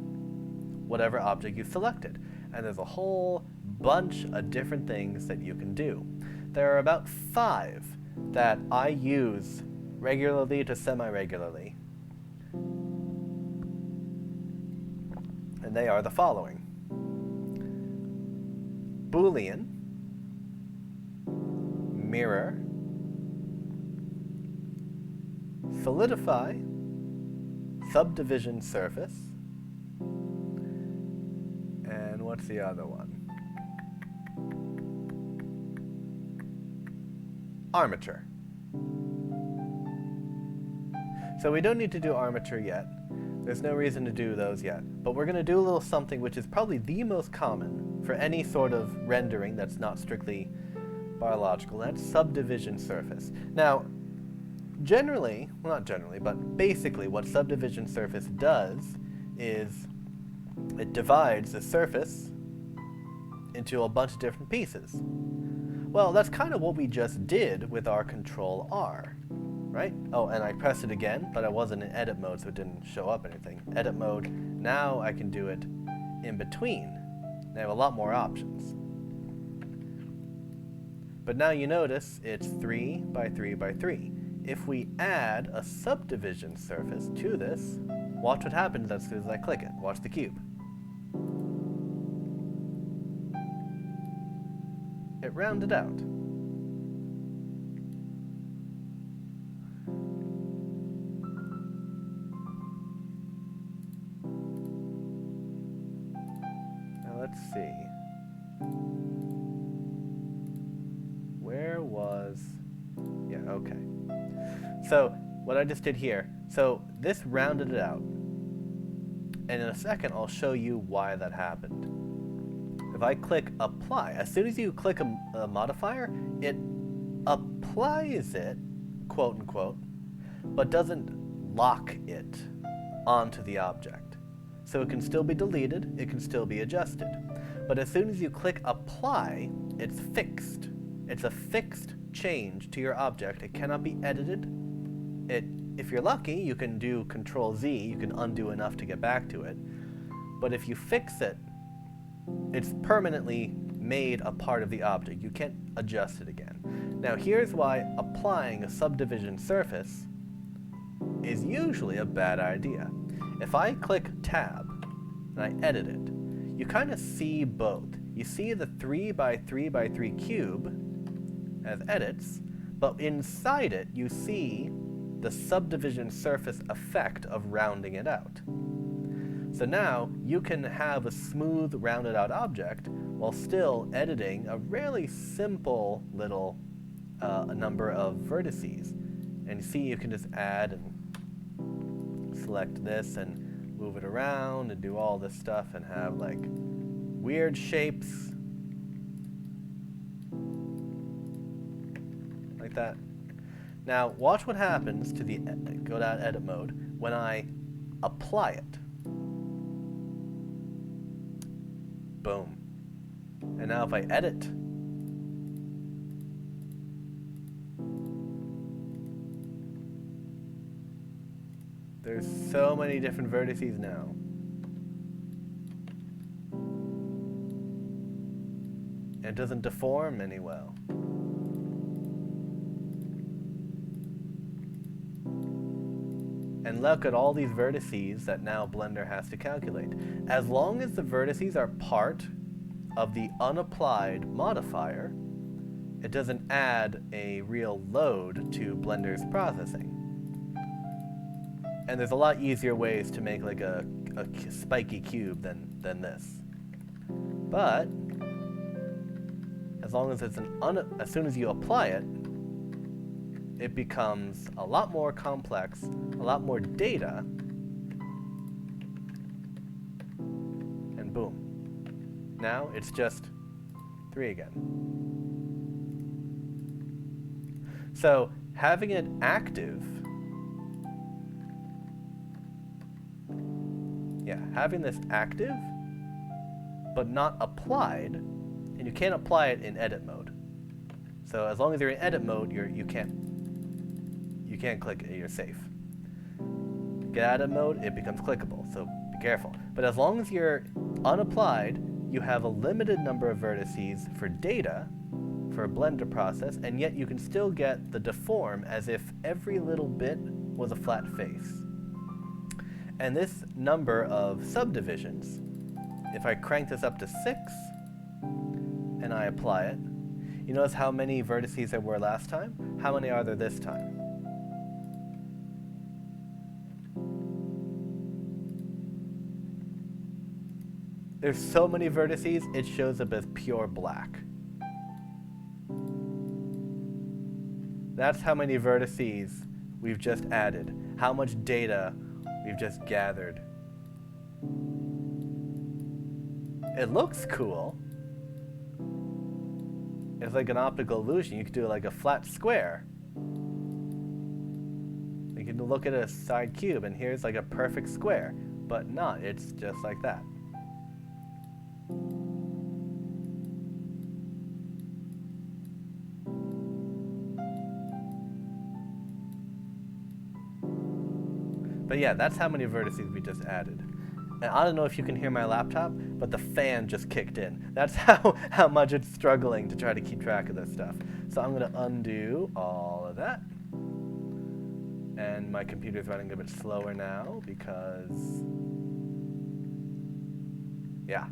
S1: whatever object you selected. And there's a whole bunch of different things that you can do. There are about 5 that I use regularly to semi-regularly. And they are the following: Boolean, mirror, solidify, subdivision surface, and what's the other one? Armature. So we don't need to do armature yet. There's no reason to do those yet. But we're going to do a little something which is probably the most common for any sort of rendering that's not strictly biological. That's subdivision surface. Now, generally, well, not generally, but basically what subdivision surface does is it divides the surface into a bunch of different pieces. Well, that's kind of what we just did with our Control R, right? Oh, and I pressed it again, but I wasn't in edit mode, so it didn't show up anything. Edit mode, now I can do it in between. I have a lot more options. But now you notice it's 3 by 3 by 3. If we add a subdivision surface to this, watch what happens as soon as I click it. Watch the cube. It rounded out. Now let's see. Where was... Yeah, okay. So what I just did here, so this rounded it out. And in a second, I'll show you why that happened. If I click apply, as soon as you click a modifier, it applies it, quote unquote, but doesn't lock it onto the object. So it can still be deleted, it can still be adjusted. But as soon as you click apply, it's fixed. It's a fixed change to your object. It cannot be edited. If you're lucky, you can do Control Z, you can undo enough to get back to it. But if you fix it, it's permanently made a part of the object. You can't adjust it again. Now here's why applying a subdivision surface is usually a bad idea. If I click tab and I edit it, you kind of see both. You see the 3x3x3 cube as edits, but inside it you see the subdivision surface effect of rounding it out. So now you can have a smooth rounded out object while still editing a really simple little number of vertices. And you see you can just add and select this and move it around and do all this stuff and have like weird shapes like that. Now watch what happens to the go down edit mode when I apply it. Boom. And now if I edit, there's so many different vertices now. And it doesn't deform any well. And look at all these vertices that now Blender has to calculate. As long as the vertices are part of the unapplied modifier, it doesn't add a real load to Blender's processing. And there's a lot easier ways to make like a spiky cube than this. But as long as it's as soon as you apply it, it becomes a lot more complex, a lot more data, and boom. Now it's just 3 again. So having it active, having this active, but not applied, and you can't apply it in edit mode. So as long as you're in edit mode, you can't click it, you're safe. Get out of mode, it becomes clickable, so be careful. But as long as you're unapplied, you have a limited number of vertices for data, for a Blender process, and yet you can still get the deform as if every little bit was a flat face. And this number of subdivisions, if I crank this up to 6, and I apply it, you notice how many vertices there were last time? How many are there this time? There's so many vertices, it shows up as pure black. That's how many vertices we've just added, how much data we've just gathered. It looks cool. It's like an optical illusion. You could do like a flat square. You can look at a side cube and here's like a perfect square, but not, it's just like that. But yeah, that's how many vertices we just added. And I don't know if you can hear my laptop, but the fan just kicked in. That's how much it's struggling to try to keep track of this stuff. So I'm gonna undo all of that. And my computer's running a bit slower now because, yeah.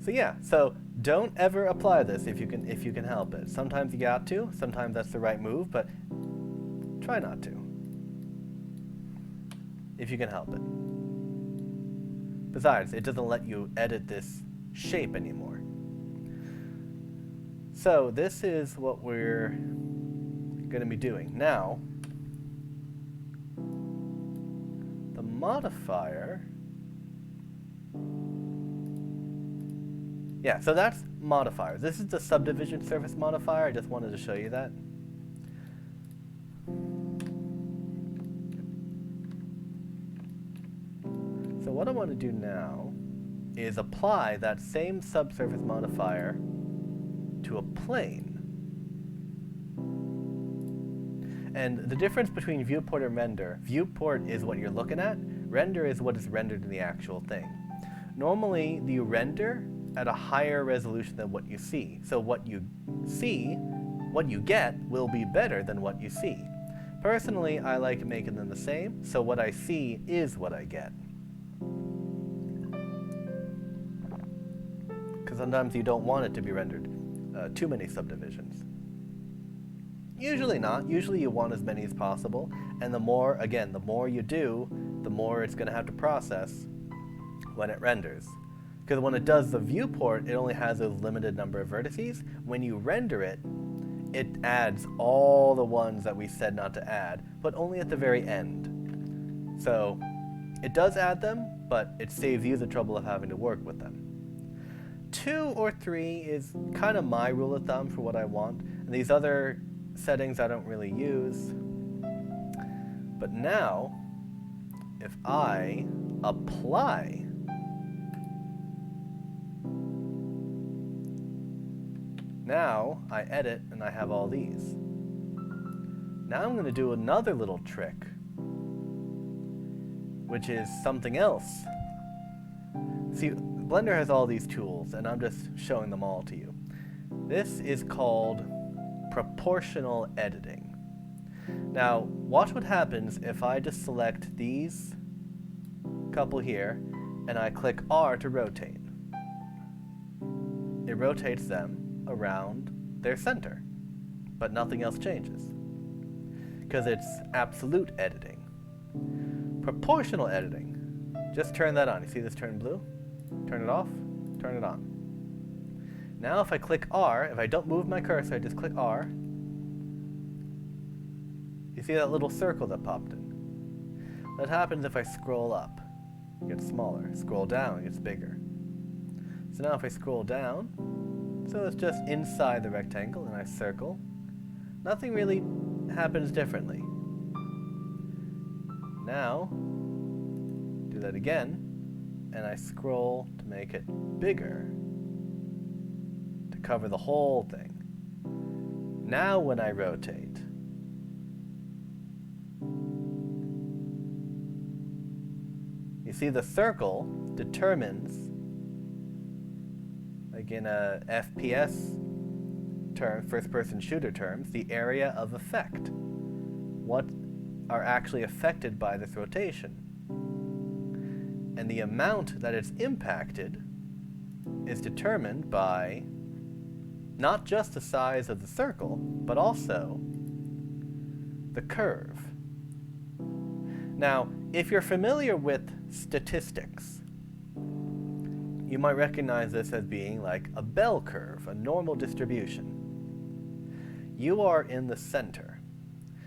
S1: So yeah, so don't ever apply this if you can help it. Sometimes you got to, sometimes that's the right move, but try not to, if you can help it. Besides, it doesn't let you edit this shape anymore. So this is what we're going to be doing. Now, the modifier Yeah, so that's modifiers. This is the subdivision surface modifier. I just wanted to show you that. So what I want to do now is apply that same subsurface modifier to a plane. And the difference between viewport and render, viewport is what you're looking at, render is what is rendered in the actual thing. Normally, you render at a higher resolution than what you see. So what you see, what you get, will be better than what you see. Personally, I like making them the same, so what I see is what I get. Because sometimes you don't want it to be rendered too many subdivisions. Usually not. Usually you want as many as possible, and the more, again, the more you do, the more it's going to have to process when it renders. Because when it does the viewport, it only has a limited number of vertices. When you render it, it adds all the ones that we said not to add, but only at the very end. So it does add them, but it saves you the trouble of having to work with them. 2 or 3 is kind of my rule of thumb for what I want, and these other settings I don't really use. But now, if I apply now I edit and I have all these. Now I'm going to do another little trick, which is something else. See, Blender has all these tools, and I'm just showing them all to you. This is called proportional editing. Now, watch what happens if I just select these couple here, and I click R to rotate. It rotates them around their center, but nothing else changes, because it's absolute editing. Proportional editing, just turn that on. You see this turn blue? Turn it off, turn it on. Now if I click R, if I don't move my cursor, I just click R, you see that little circle that popped in? That happens if I scroll up. It gets smaller. Scroll down, it gets bigger. So now if I scroll down, so it's just inside the rectangle and I circle, nothing really happens differently. Now, do that again, and I scroll to make it bigger, to cover the whole thing. Now when I rotate, you see the circle determines, like in a FPS term, first-person shooter terms, the area of effect. What are actually affected by this rotation. And the amount that it's impacted is determined by not just the size of the circle, but also the curve. Now, if you're familiar with statistics, you might recognize this as being like a bell curve, a normal distribution. You are in the center.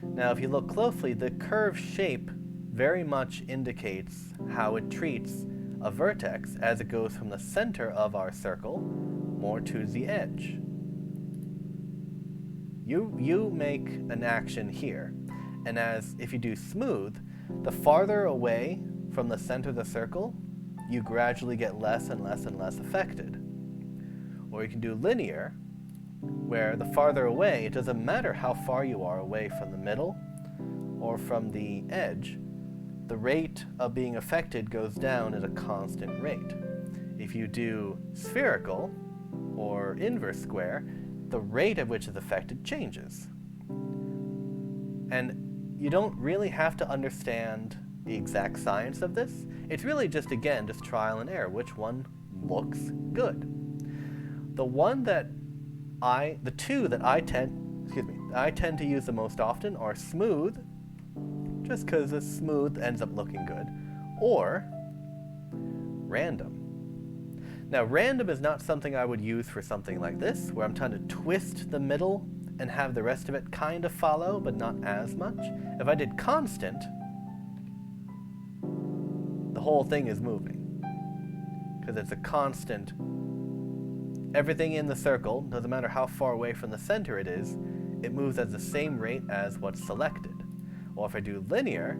S1: Now, if you look closely, the curve shape very much indicates how it treats a vertex as it goes from the center of our circle more to the edge. You make an action here, and if you do smooth, the farther away from the center of the circle, you gradually get less and less and less affected. Or you can do linear, where the farther away, it doesn't matter how far you are away from the middle or from the edge, the rate of being affected goes down at a constant rate. If you do spherical or inverse square, the rate at which it's affected changes. And you don't really have to understand the exact science of this. It's really just, again, just trial and error. Which one looks good? The two that I tend to use the most often are smooth, just because the smooth ends up looking good, or random. Now, random is not something I would use for something like this, where I'm trying to twist the middle and have the rest of it kind of follow, but not as much. If I did constant, the whole thing is moving, because it's a constant everything in the circle, doesn't matter how far away from the center it is, it moves at the same rate as what's selected. Well, if I do linear,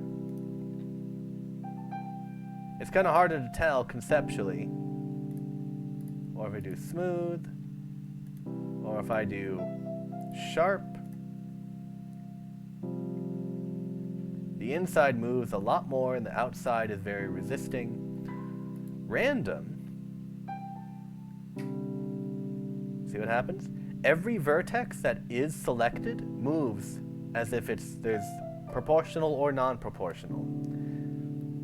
S1: it's kind of harder to tell conceptually. Or if I do smooth, or if I do sharp, the inside moves a lot more and the outside is very resisting. Random, see what happens? Every vertex that is selected moves as if there's proportional or non-proportional.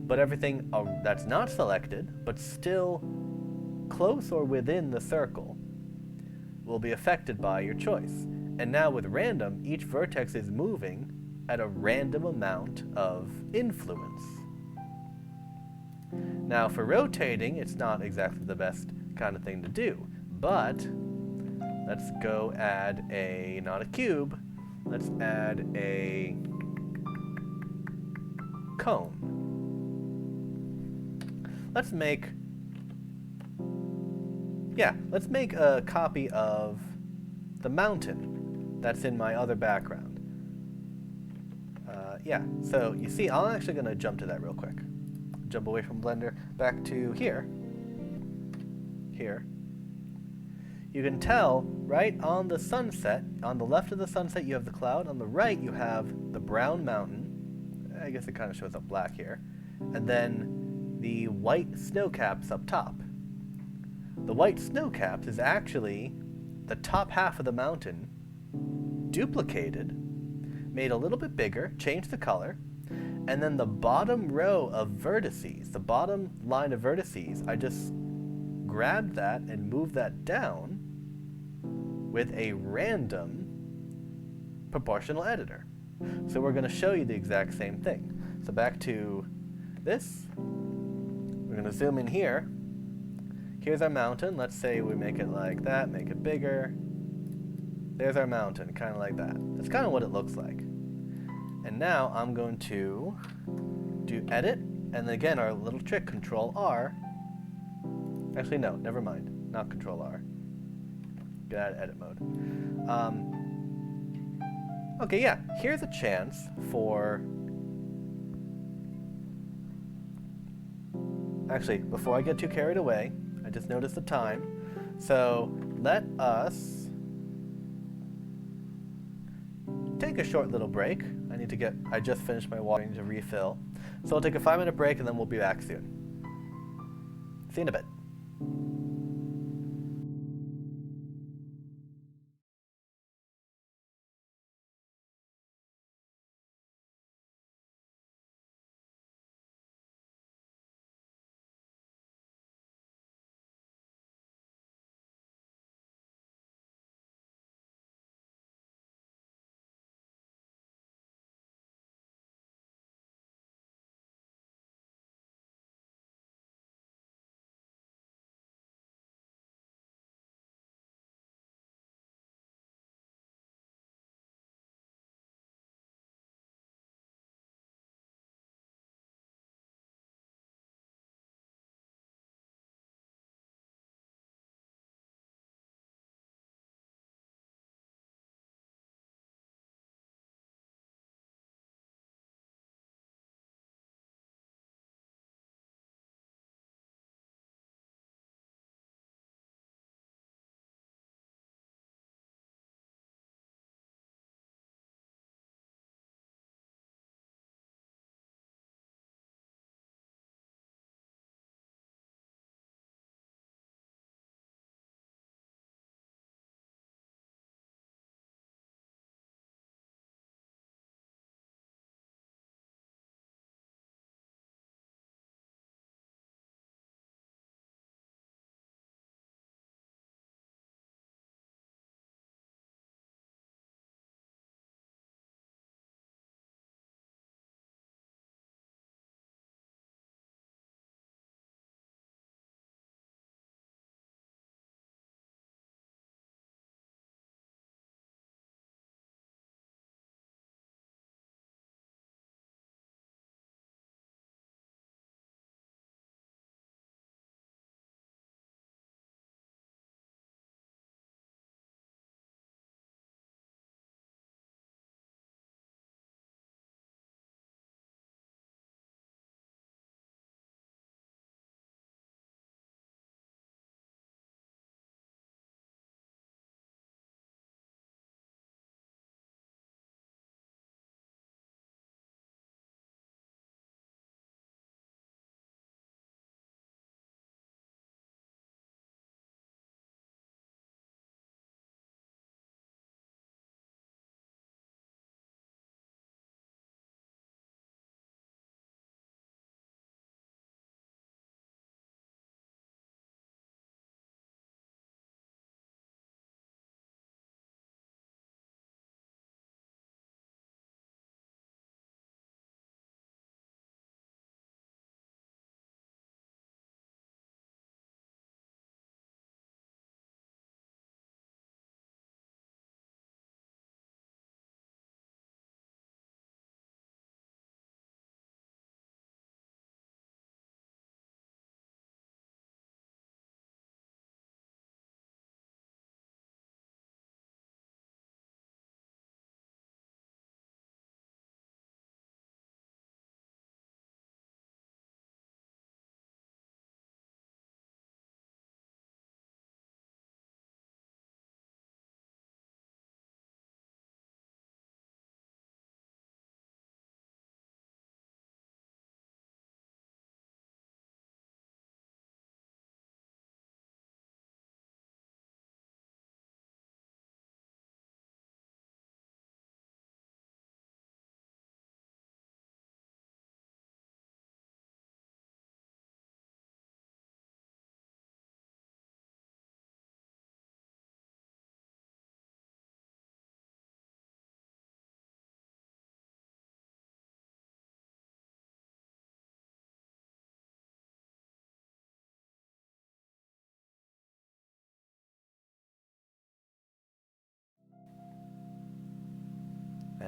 S1: But everything that's not selected, but still close or within the circle, will be affected by your choice. And now with random, each vertex is moving at a random amount of influence. Now for rotating, it's not exactly the best kind of thing to do, but let's go add not a cube, let's add a cone. Let's make a copy of the mountain that's in my other background. So you see, I'm actually going to jump to that real quick. Jump away from Blender, back to here. Here. You can tell, right on the sunset, on the left of the sunset you have the cloud, on the right you have the brown mountain. I guess it kind of shows up black here. And then the white snow caps up top. The white snow caps is actually the top half of the mountain duplicated, made a little bit bigger, changed the color, and then the bottom row of vertices, the bottom line of vertices, I just grabbed that and moved that down with a random proportional editor. So we're going to show you the exact same thing. So back to this. We're going to zoom in here. Here's our mountain. Let's say we make it like that, make it bigger. There's our mountain, kind of like that. That's kind of what it looks like. And now I'm going to do edit, and then again our little trick, Control R. Actually, no, never mind. Not Control R. Get out of edit mode. Okay, yeah, here's a chance for... Actually, before I get too carried away, I just noticed the time. So let us take a short little break. I just finished my water to refill. So I'll take a 5-minute break and then we'll be back soon. See you in a bit.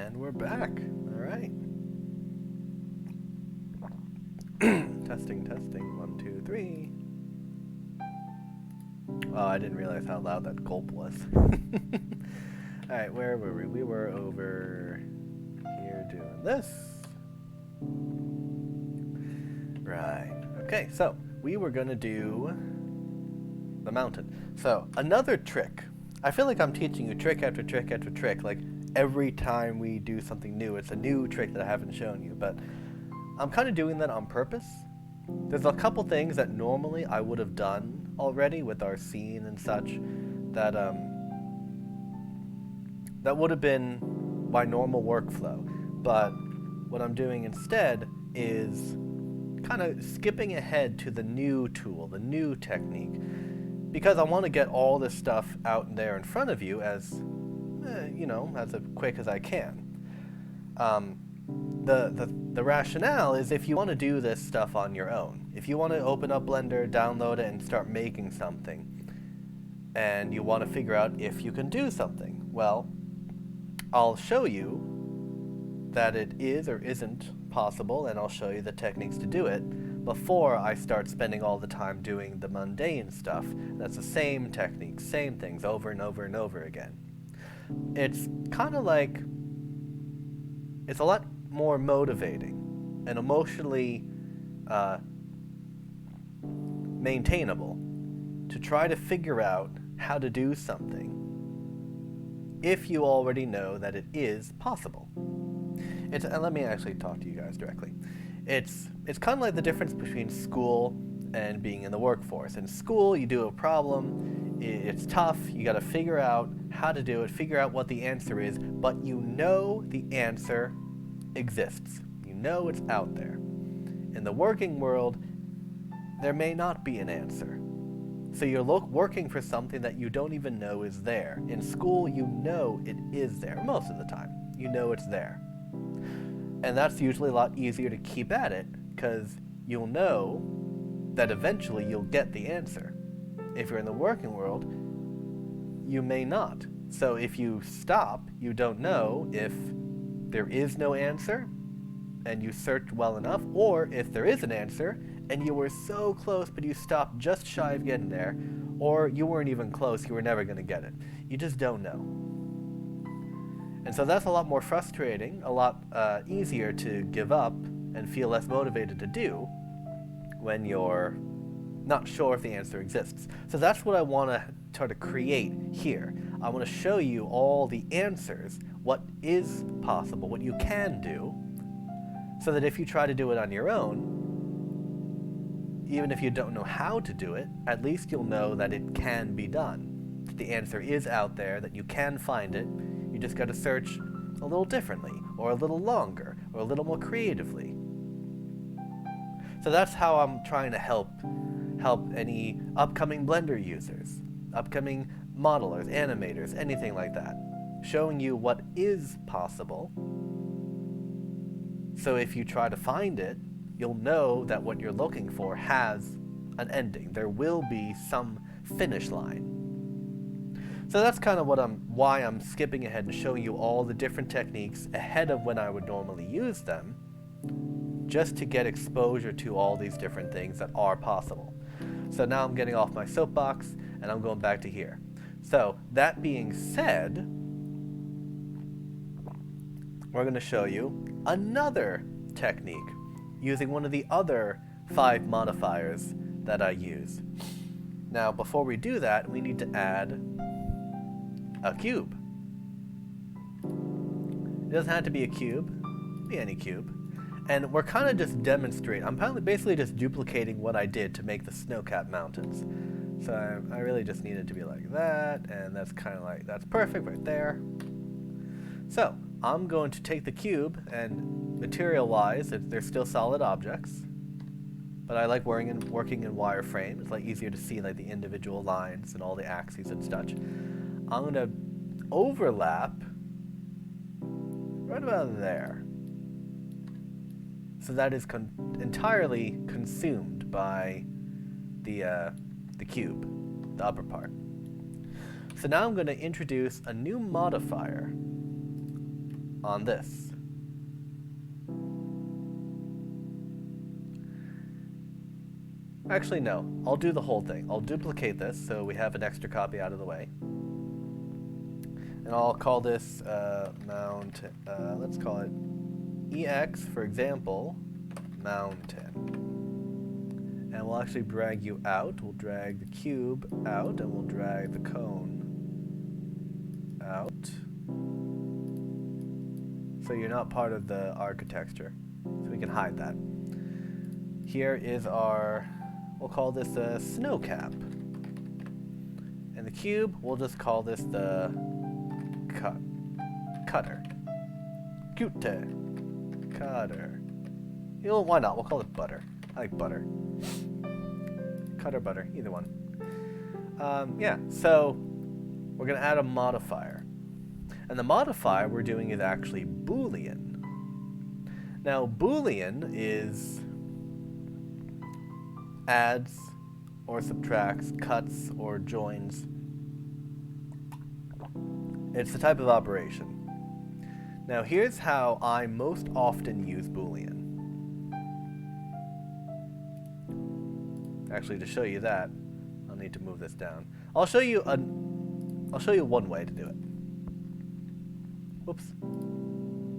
S1: And we're back. All right. Testing, testing. 1, 2, 3. Oh, I didn't realize how loud that gulp was. All right, where were we? We were over here doing this. Right. Okay, so we were gonna do the mountain. So another trick. I feel like I'm teaching you trick after trick after trick. Like every time we do something new, it's a new trick that I haven't shown you. But I'm kind of doing that on purpose. There's a couple things that normally I would have done already with our scene and such that that would have been my normal workflow. But what I'm doing instead is kind of skipping ahead to the new tool, the new technique, because I want to get all this stuff out there in front of you as, as quick as I can. The rationale is if you want to do this stuff on your own, if you want to open up Blender, download it, and start making something, and you want to figure out if you can do something, well, I'll show you that it is or isn't possible, and I'll show you the techniques to do it before I start spending all the time doing the mundane stuff. That's the same techniques, same things over and over and over again. It's kind of like, it's a lot more motivating and emotionally maintainable to try to figure out how to do something if you already know that it is possible. And let me actually talk to you guys directly. It's kind of like the difference between school and being in the workforce. In school, you do a problem, it's tough, you got to figure out how to do it, figure out what the answer is, but you know the answer exists. You know it's out there. In the working world, there may not be an answer. So you're working for something that you don't even know is there. In school, you know it is there, most of the time. You know it's there. And that's usually a lot easier to keep at it, because you'll know that eventually you'll get the answer. If you're in the working world, you may not. So if you stop, you don't know if there is no answer, and you searched well enough, or if there is an answer, and you were so close, but you stopped just shy of getting there, or you weren't even close, you were never going to get it. You just don't know. And so that's a lot more frustrating, a lot easier to give up and feel less motivated to do when you're not sure if the answer exists. So that's what I want to try to create here. I want to show you all the answers, what is possible, what you can do, so that if you try to do it on your own, even if you don't know how to do it, at least you'll know that it can be done. That the answer is out there, that you can find it. You just got to search a little differently, or a little longer, or a little more creatively. So that's how I'm trying to help any upcoming Blender users, upcoming modelers, animators, anything like that. Showing you what is possible. So if you try to find it, you'll know that what you're looking for has an ending. There will be some finish line. So that's kind of why I'm skipping ahead and showing you all the different techniques ahead of when I would normally use them, just to get exposure to all these different things that are possible. So now I'm getting off my soapbox and I'm going back to here. So that being said, we're going to show you another technique using one of the other 5 modifiers that I use. Now, before we do that, we need to add a cube. It doesn't have to be a cube, it can be any cube. And we're kind of just demonstrating, I'm basically just duplicating what I did to make the snow-capped mountains. So I really just need it to be like that, and that's kind of like, that's perfect right there. So I'm going to take the cube, and material-wise, they're still solid objects, but I like working in wireframe. It's like easier to see like the individual lines and all the axes and such. I'm going to overlap right about there. So that is entirely consumed by the cube, the upper part. So now I'm going to introduce a new modifier on this. Actually, no. I'll do the whole thing. I'll duplicate this so we have an extra copy out of the way. And I'll call this mountain. Let's call it EX, for example, mountain. And we'll actually drag you out. We'll drag the cube out, and we'll drag the cone out. So you're not part of the architecture. So we can hide that. Here is our, we'll call this a snow cap. And the cube, we'll just call this the cutter. Cutter. You know, why not? We'll call it butter. I like butter. Cutter, butter, either one. Yeah, so we're going to add a modifier. And the modifier we're doing is actually Boolean. Now, Boolean is adds or subtracts, cuts or joins. It's the type of operation. Now, here's how I most often use Boolean. Actually, to show you that, I'll need to move this down. I'll show you one way to do it. Whoops.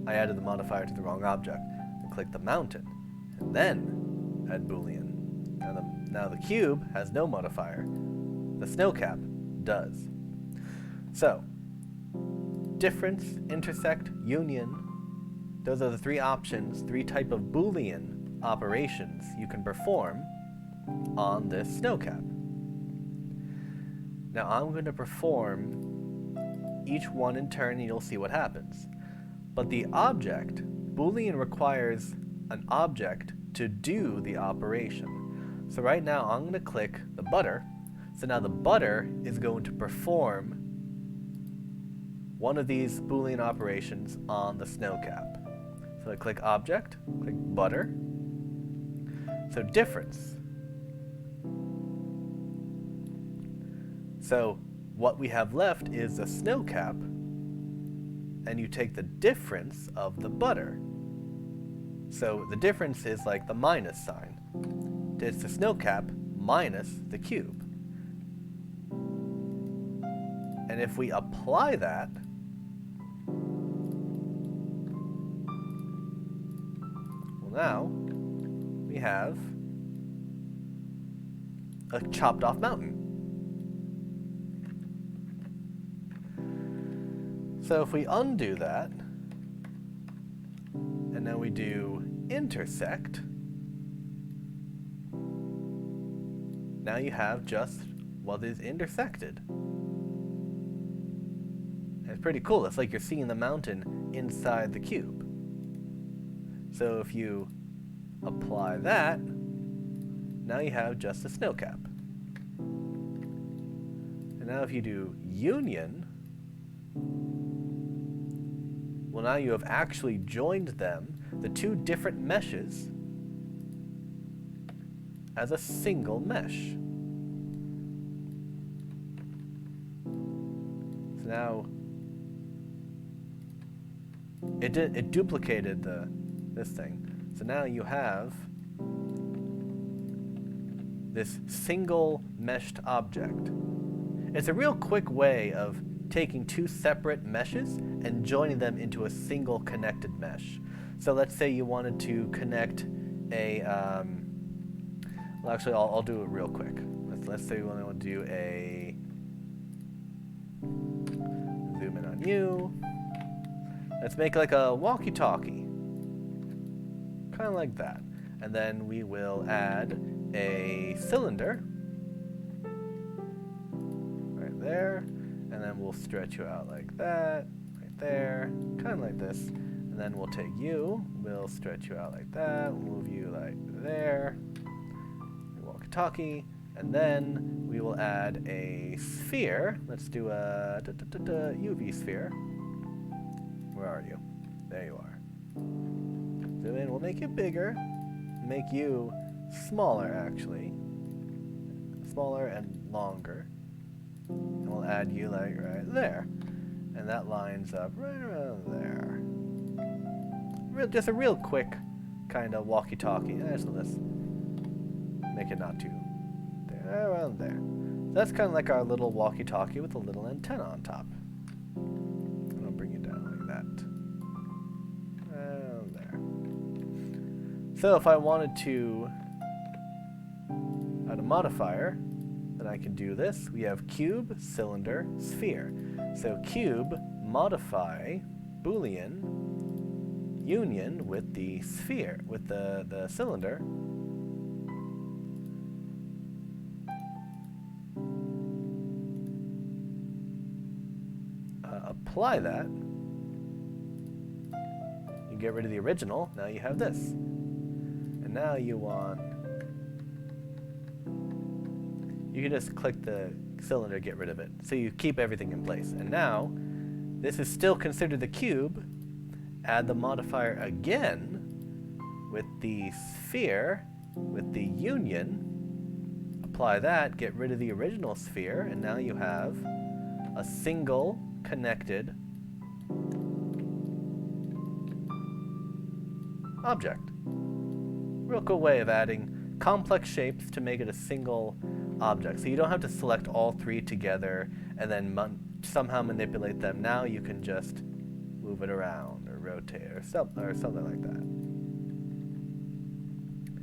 S1: I added the modifier to the wrong object. And click the mountain, and then add Boolean. Now the cube has no modifier. The snow cap does. So, difference, intersect, union, those are the three options, three type of Boolean operations you can perform on this snow cap. Now I'm going to perform each one in turn and you'll see what happens. But the object, Boolean requires an object to do the operation. So right now I'm going to click the butter. So now the butter is going to perform one of these Boolean operations on the snow cap. So I click object, click butter. So difference. So what we have left is a snow cap, and you take the difference of the butter. So the difference is like the minus sign. It's the snow cap minus the cube. And if we apply that, well, now we have a chopped off mountain. So if we undo that, and then we do intersect, now you have just what is intersected. And it's pretty cool. It's like you're seeing the mountain inside the cube. So if you apply that, now you have just a snow cap. And now if you do union, well, now you have actually joined them, the two different meshes, as a single mesh. So now it duplicated this thing. So now you have this single meshed object. It's a real quick way of taking two separate meshes and joining them into a single connected mesh. So let's say you wanted to connect a, well actually I'll do it real quick. Let's say we want to do a, zoom in on you. Let's make like a walkie-talkie. Kind of like that. And then we will add a cylinder right there. And then we'll stretch you out like that, right there, kind of like this. And then we'll take you, we'll stretch you out like that, we'll move you like there, walkie-talkie, and then we will add a sphere. Let's do a UV sphere. Where are you? There you are. Zoom in, we'll make it bigger, make you smaller actually, smaller and longer. And we'll add you like right there. And that lines up right around there. just a real quick kind of walkie-talkie. So let's make it not too there, around there. So that's kind of like our little walkie-talkie with a little antenna on top. And I'll bring it down like that. Around there. So if I wanted to add a modifier, then I can do this. We have cube, cylinder, sphere. So cube, modify, Boolean, union with the sphere, with the cylinder. Apply that. You get rid of the original. Now you have this. And now you want... You can just click the cylinder, get rid of it. So you keep everything in place. And now, this is still considered the cube. Add the modifier again with the sphere, with the union. Apply that, get rid of the original sphere, and now you have a single connected object. Real cool way of adding complex shapes to make it a single object. So you don't have to select all three together and then somehow manipulate them. Now you can just move it around or rotate or something like that.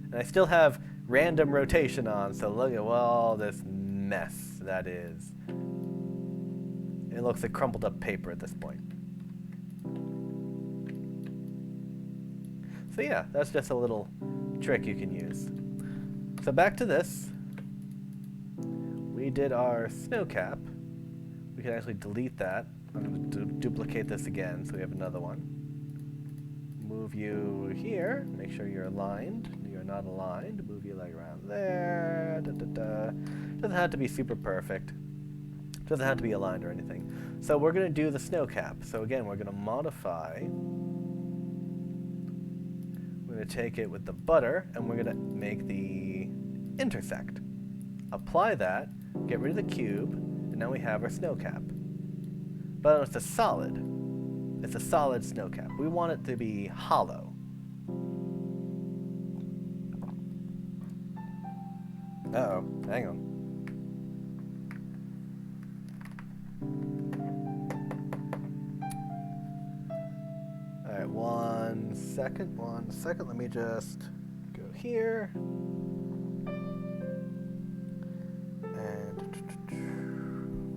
S1: And I still have random rotation on, so look at all this mess that is. It looks like crumpled up paper at this point. So yeah, that's just a little trick you can use. So back to this. We did our snow cap. We can actually delete that. I'm going to duplicate this again so we have another one. Move you here. Make sure you're aligned. You're not aligned. Move you like around there. Doesn't have to be super perfect. Doesn't have to be aligned or anything. So we're going to do the snow cap. So again, we're going to modify. We're going to take it with the butter, and we're going to make the intersect. Apply that, get rid of the cube, and now we have our snow cap. But it's a solid. It's a solid snow cap. We want it to be hollow. Uh-oh, hang on. Alright, one second, let me just go here. And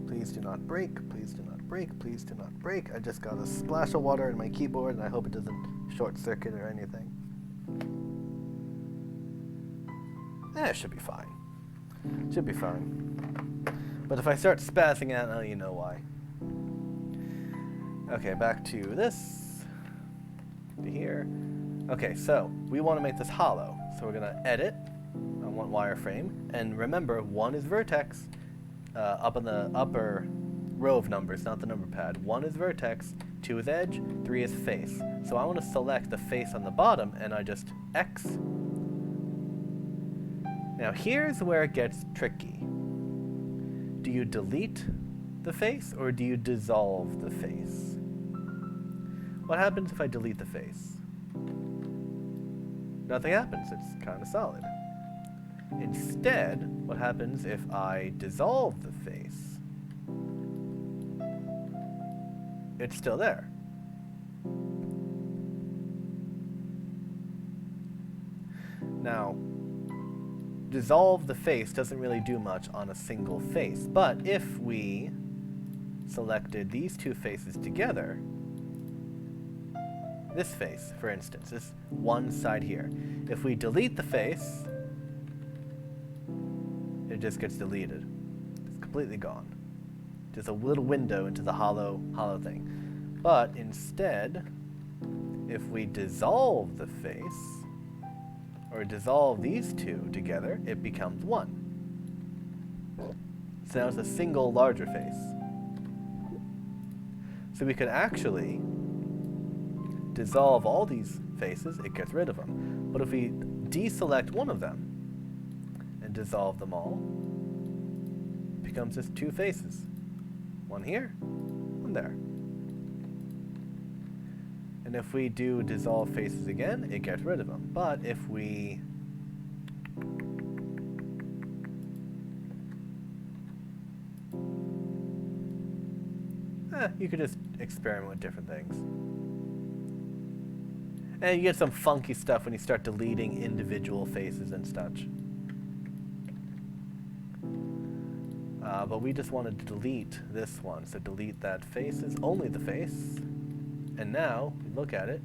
S1: please do not break, please do not break, please do not break. I just got a splash of water in my keyboard and I hope it doesn't short circuit or anything. It should be fine. Should be fine. But if I start spazzing out, now you know why. Okay, back to this. To here. Okay, so we want to make this hollow. So we're going to edit. I want wireframe. And remember, 1 is vertex. Up on the upper row of numbers, not the number pad. 1 is vertex, 2 is edge, 3 is face. So I want to select the face on the bottom, and I just X. Now here's where it gets tricky. Do you delete the face, or do you dissolve the face? What happens if I delete the face? Nothing happens, it's kind of solid. Instead, what happens if I dissolve the face? It's still there. Now, dissolve the face doesn't really do much on a single face, but if we selected these two faces together, this face, for instance, this one side here, if we delete the face, it just gets deleted. It's completely gone. Just a little window into the hollow thing. But instead, if we dissolve the face, or dissolve these two together, it becomes one. So now it's a single larger face. So we could actually dissolve all these faces, it gets rid of them. But if we deselect one of them and dissolve them all, it becomes just two faces. One here, one there. And And if we do dissolve faces again, it gets rid of them. But if we... you could just experiment with different things. And you get some funky stuff when you start deleting individual faces and such. But we just wanted to delete this one, so delete that faces, only the face. And now, look at it,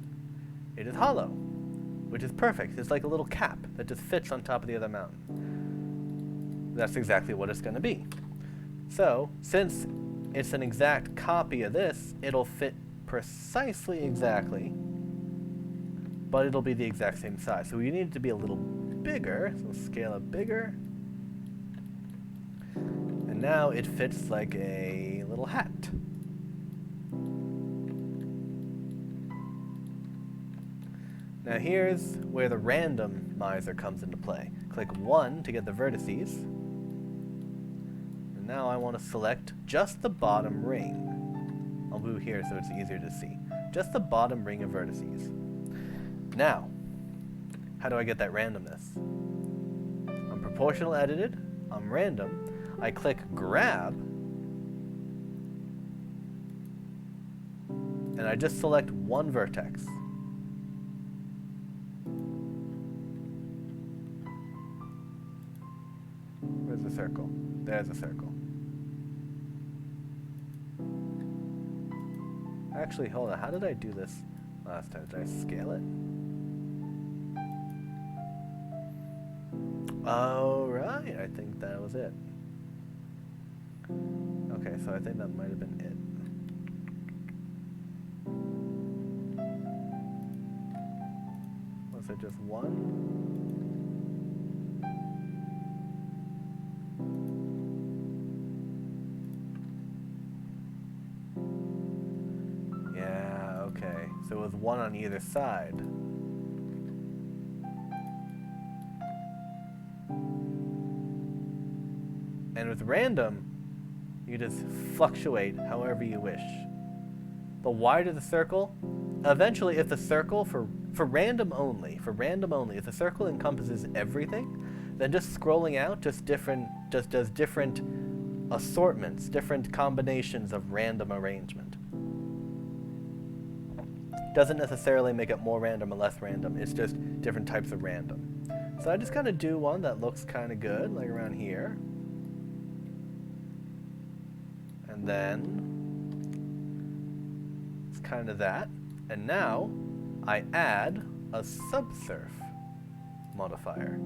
S1: it is hollow, which is perfect. It's like a little cap that just fits on top of the other mountain. That's exactly what it's going to be. So, since it's an exact copy of this, it'll fit precisely exactly, but it'll be the exact same size. So we need it to be a little bigger, so scale it bigger. And now it fits like a little hat. Now here's where the randomizer comes into play. Click 1 to get the vertices. And now I want to select just the bottom ring. I'll move here so it's easier to see. Just the bottom ring of vertices. Now, how do I get that randomness? I'm proportional edited, I'm random, I click grab, and I just select one vertex. Where's the circle? There's a circle. Actually, hold on, how did I do this last time? Did I scale it? Oh, right, I think that was it. Okay, so I think that might have been it. Was it just one? Yeah, okay. So it was one on either side. And with random, you just fluctuate however you wish. The wider the circle, eventually if the circle, for random only, if the circle encompasses everything, then just scrolling out just does different assortments, different combinations of random arrangement. Doesn't necessarily make it more random or less random, it's just different types of random. So I just kind of do one that looks kind of good, like around here. And then it's kind of that. And now I add a subsurf modifier.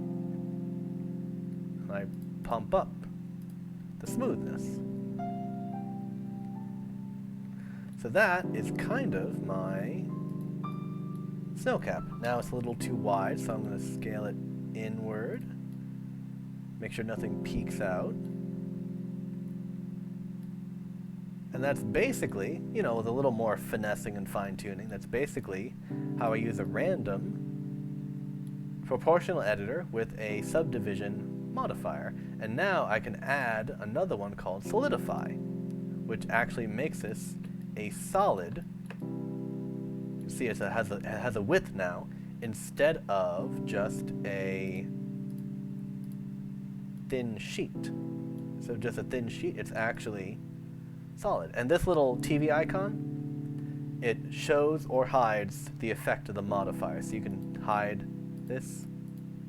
S1: And I pump up the smoothness. So that is kind of my snow cap. Now it's a little too wide, so I'm going to scale it inward. Make sure nothing peeks out. And that's basically, you know, with a little more finessing and fine-tuning, that's basically how I use a random proportional editor with a subdivision modifier. And now I can add another one called solidify, which actually makes this a solid. You see it has a width now instead of just a thin sheet. So just a thin sheet, it's actually solid. And this little TV icon, it shows or hides the effect of the modifier. So you can hide this,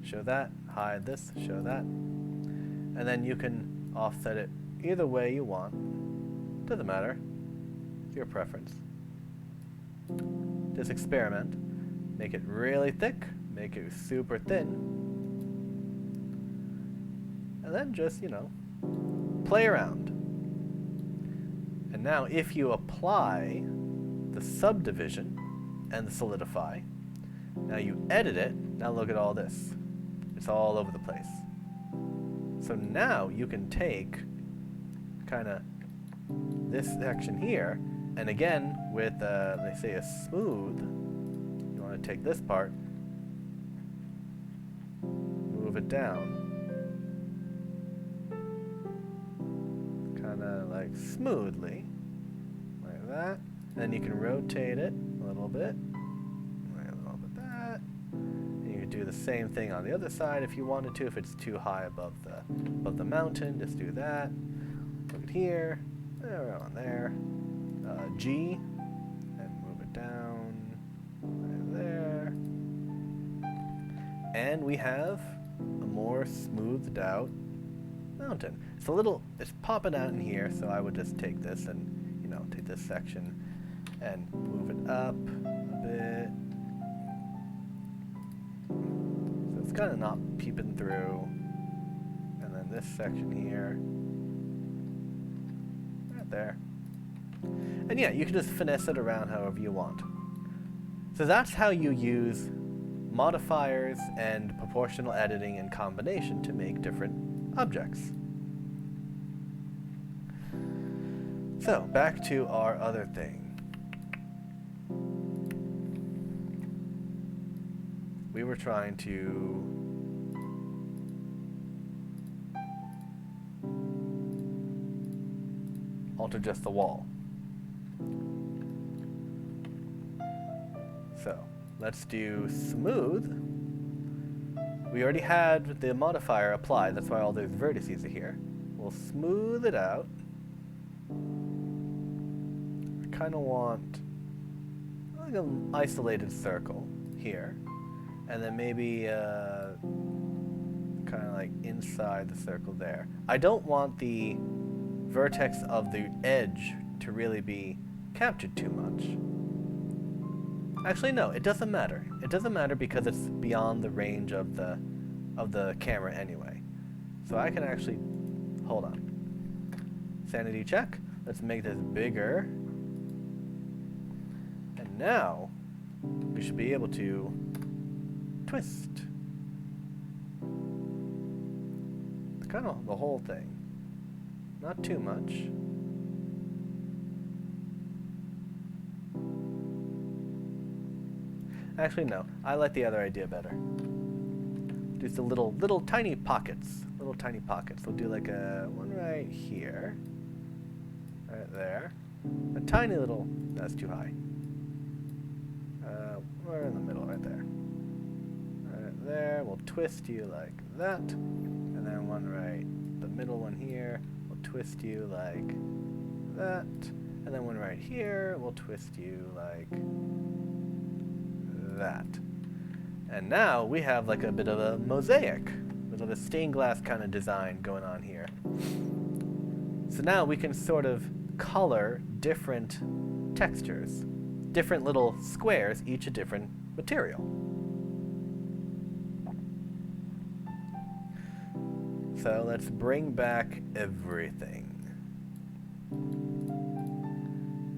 S1: show that, hide this, show that. And then you can offset it either way you want. Doesn't matter. It's your preference. Just experiment. Make it really thick, make it super thin. And then just, you know, play around. And now if you apply the subdivision and the solidify, now you edit it, now look at all this. It's all over the place. So now you can take kind of this section here, and again with, they say a smooth, you want to take this part, move it down. Kind of like smoothly, like that. Then you can rotate it a little bit. do the same thing on the other side if you wanted to. If it's too high above the mountain, just do that. Look at here, around there. G, and move it down right there. And we have a more smoothed out mountain. It's popping out in here, so I would just take this and, you know, take this section and move it up a bit. So it's kind of not peeping through. And then this section here, right there. And yeah, you can just finesse it around however you want. So that's how you use modifiers and proportional editing in combination to make different objects. So, back to our other thing. We were trying to alter just the wall. So, let's do smooth. We already had the modifier applied, that's why all those vertices are here. We'll smooth it out. I kind of want like an isolated circle here. And then maybe kind of like inside the circle there. I don't want the vertex of the edge to really be captured too much. Actually, no, it doesn't matter. It doesn't matter because it's beyond the range of the camera anyway. So I can actually, hold on. Sanity check. Let's make this bigger. And now, we should be able to twist. It's kind of the whole thing. Not too much. Actually, no. I like the other idea better. Just the little tiny pockets. Little tiny pockets. We'll do like a one right here. Right there. A tiny little... That's too high. We're in the middle right there. Right there. We'll twist you like that. And then one right... The middle one here. We'll twist you like that. And then one right here. We'll twist you like... that. And now we have like a bit of a mosaic, a bit of a stained glass kind of design going on here. So now we can sort of color different textures, different little squares, each a different material. So let's bring back everything.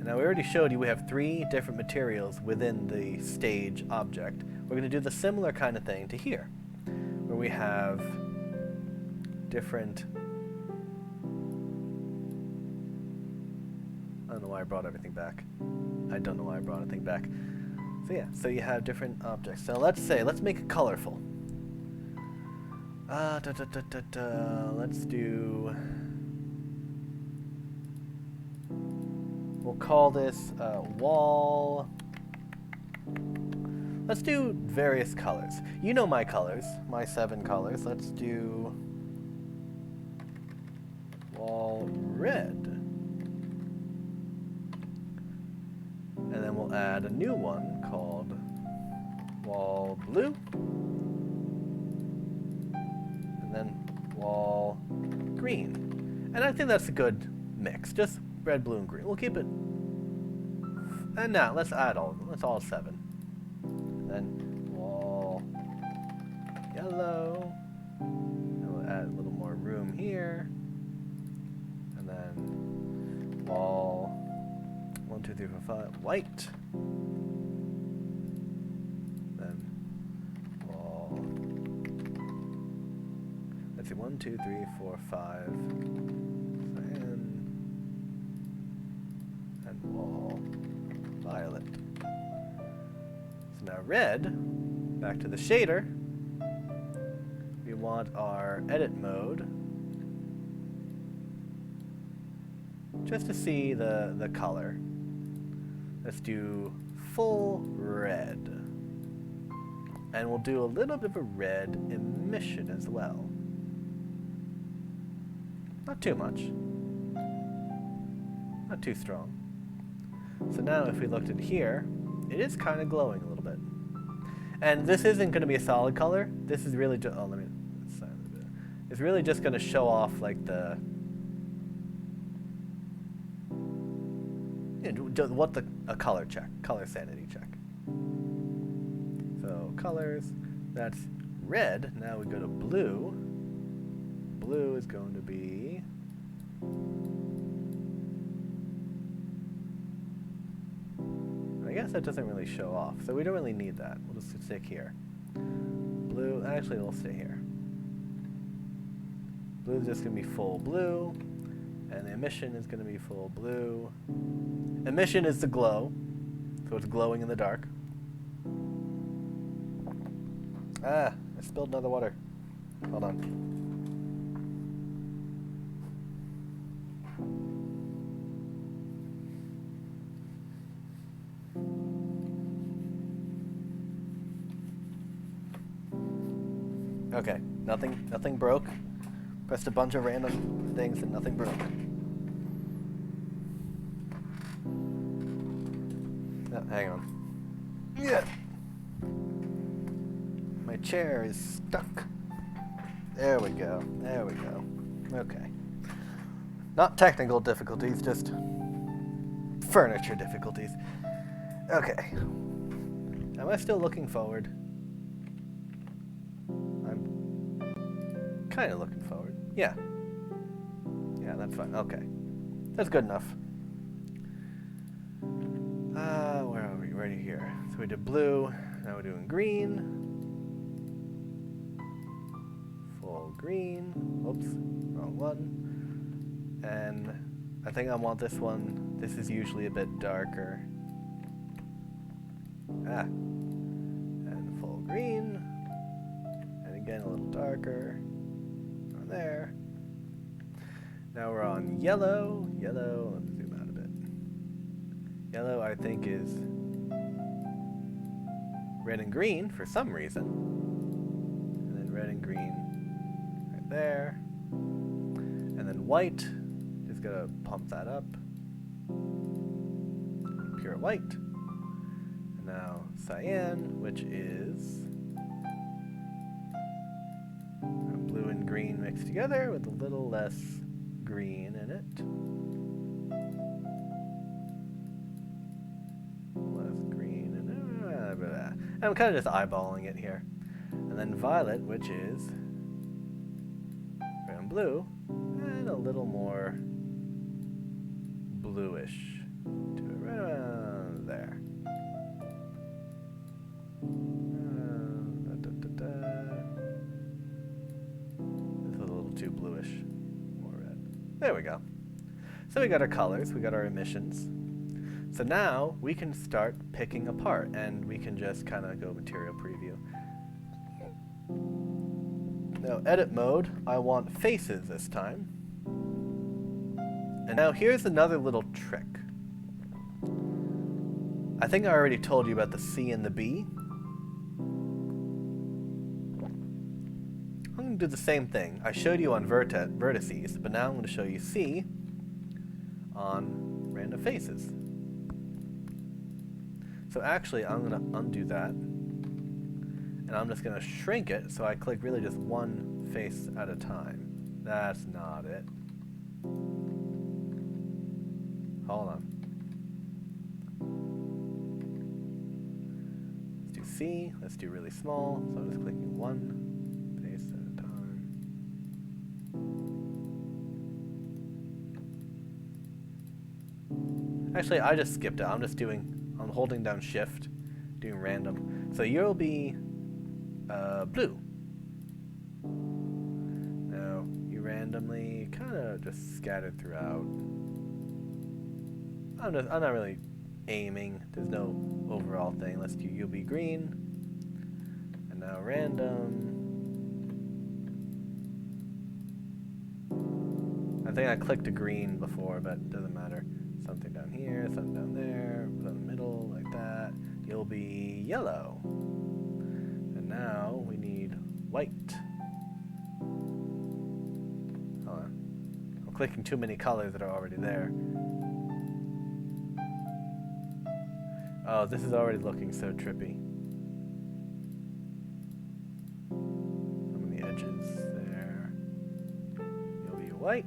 S1: Now we already showed you we have 3 different materials within the stage object. We're going to do the similar kind of thing to here, where we have different... I don't know why I brought everything back. I don't know why I brought anything back. So yeah, so you have different objects. So let's make it colorful. Let's do... We'll call this wall. Let's do various colors. You know my colors, my 7 colors. Let's do wall red. And then we'll add a new one called wall blue. And then wall green. And I think that's a good mix. Just red, blue, and green. We'll keep it. And now let's add all of them. Let's all 7. And then wall yellow. And we'll add a little more room here. And then wall 1, 2, 3, 4, 5 white. Then wall. Let's see, 1, 2, 3, 4, 5. And wall violet. So now red, back to the shader. We want our edit mode just to see the color. Let's do full red. And we'll do a little bit of a red emission as well. Not too much. Not too strong. So now if we looked at here, it is kind of glowing a little bit. And this isn't going to be a solid color. This is really just, oh, let me, it's really just going to show off like the, you know, what a color check, color sanity check. So colors, that's red. Now we go to blue. Blue is going to be, I guess that doesn't really show off, so we don't really need that. We'll just stick here. Blue, actually we'll stay here. Blue is just going to be full blue, and the emission is going to be full blue. Emission is the glow, so it's glowing in the dark. Ah, I spilled another water. Hold on. Okay, nothing broke. Pressed a bunch of random things and nothing broke. Oh, hang on. Yeah. My chair is stuck. There we go. There we go. Okay. Not technical difficulties, just furniture difficulties. Okay. Am I still looking forward? I'm kind of looking forward. Yeah. Yeah, that's fine. Okay. That's good enough. Where are we? Right here. So we did blue. Now we're doing green. Full green. Whoops. Wrong one. And I think I want this one. This is usually a bit darker. Ah. And full green. And again a little darker. On there. Now we're on yellow. Yellow. Let's zoom out a bit. Yellow, I think, is red and green for some reason. And then red and green right there. And then white. Just gotta pump that up. Pure white. And now cyan, which is blue and green mixed together with a little less green in it. Less green and I'm kind of just eyeballing it here. And then violet, which is red and blue, and a little more bluish to it, right around there. This is a little too bluish. There we go. So we got our colors, we got our emissions. So now we can start picking apart, and we can just kind of go material preview. Now edit mode, I want faces this time. And now here's another little trick. I think I already told you about the C and the B. I'm going to do the same thing. I showed you on vertices, but now I'm going to show you C on random faces. So actually, I'm going to undo that, and I'm just going to shrink it so I click really just one face at a time. That's not it. Hold on. Let's do C. Let's do really small. So I'm just clicking one face at a time. Actually, I just skipped it. I'm holding down Shift, doing random. So you'll be blue. Now, you randomly kind of just scattered throughout. I'm not really aiming. There's no overall thing. Let's do you'll be green. And now random. I think I clicked a green before, but it doesn't matter. Something down here, something down there, put it in the middle, like that. You'll be yellow. And now we need white. Hold on. I'm clicking too many colors that are already there. Oh, this is already looking so trippy. Some of the edges there. You'll be white.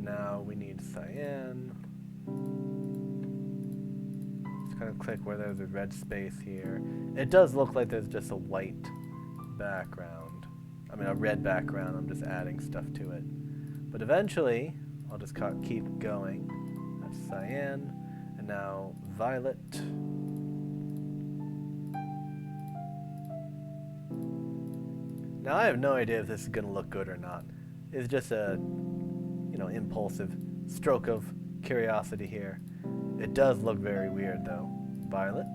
S1: Now we need cyan. Just kind of click where there's a red space here. It does look like there's just a white background. I mean a red background, I'm just adding stuff to it. But eventually, I'll just keep going. That's cyan. And now violet. Now I have no idea if this is going to look good or not. It's just a, impulsive stroke of curiosity here. It does look very weird though. Violet.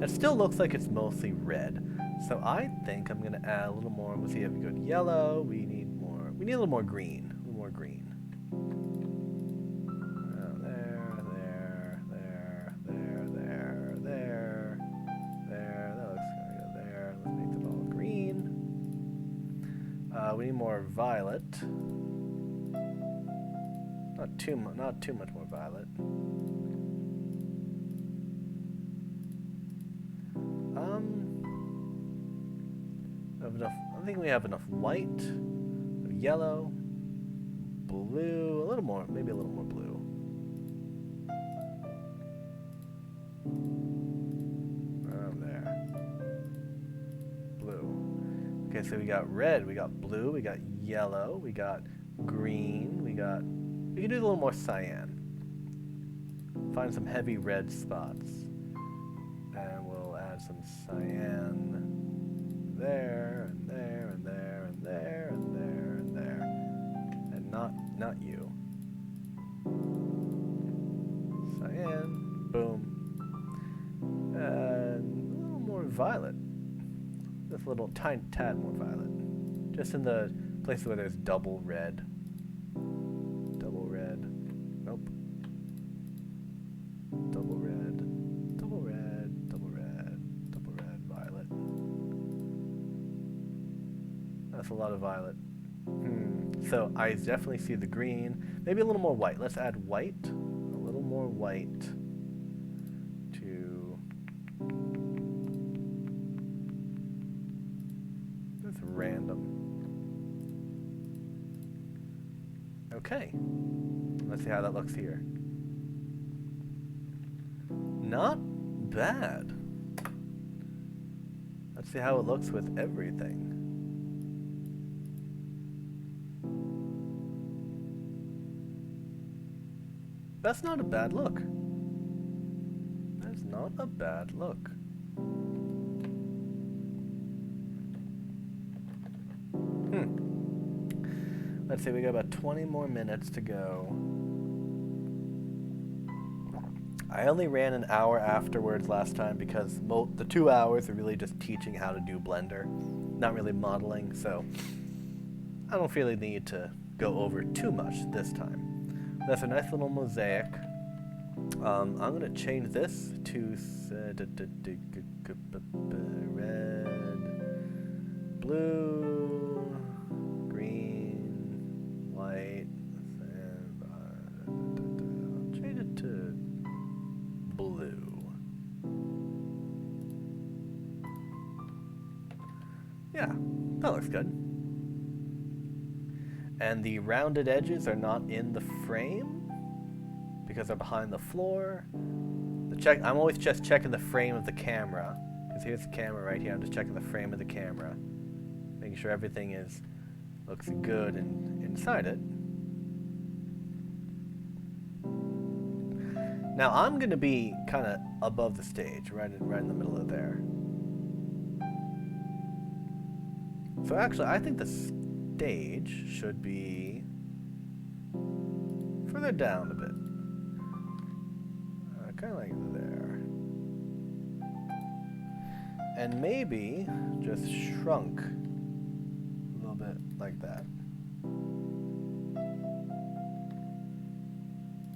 S1: It still looks like it's mostly red. So I think I'm going to add a little more. We'll see if we go to yellow. We need a little more green. A little more green. We need more violet. Not too much more violet. I think we have enough white, yellow, blue, a little more, maybe a little more blue. There. Blue. Okay, so we got red, we got blue, we got yellow, we got green, we can do a little more cyan. Find some heavy red spots. And we'll add some cyan there, and there, and there, and there, and there, and there. And not you. Cyan, boom. And a little more violet. Just a little tiny tad more violet. Just in the places where there's double red. Double red. Nope. Double red. Double red. Double red. Double red. Violet. That's a lot of violet. So I definitely see the green. Maybe a little more white. Let's add white. A little more white to... That's random. Okay. Let's see how that looks here. Not bad. Let's see how it looks with everything. That's not a bad look. That's not a bad look. Let's see, we got about 20 more minutes to go. I only ran an hour afterwards last time because the 2 hours are really just teaching how to do Blender, not really modeling, so I don't feel the need to go over too much this time. That's a nice little mosaic. I'm going to change this to red, blue, green, white, and I'll change it to blue. Yeah, that looks good. And the rounded edges are not in the frame because they're behind the floor. I'm always just checking the frame of the camera because here's the camera right here. I'm just checking the frame of the camera, making sure everything looks good inside it. Now I'm going to be kind of above the stage, right in the middle of there. So actually, I think the stage should be further down a bit. Kind of like there. And maybe just shrunk a little bit like that.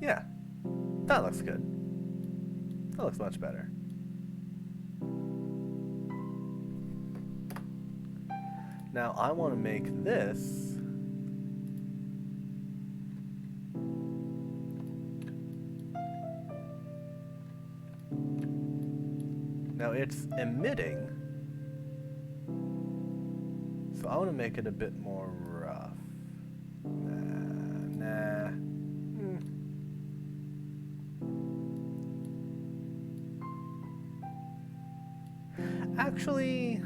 S1: Yeah, that looks good. That looks much better. Now I want to make this now it's emitting, so I want to make it a bit more rough. Nah. Actually,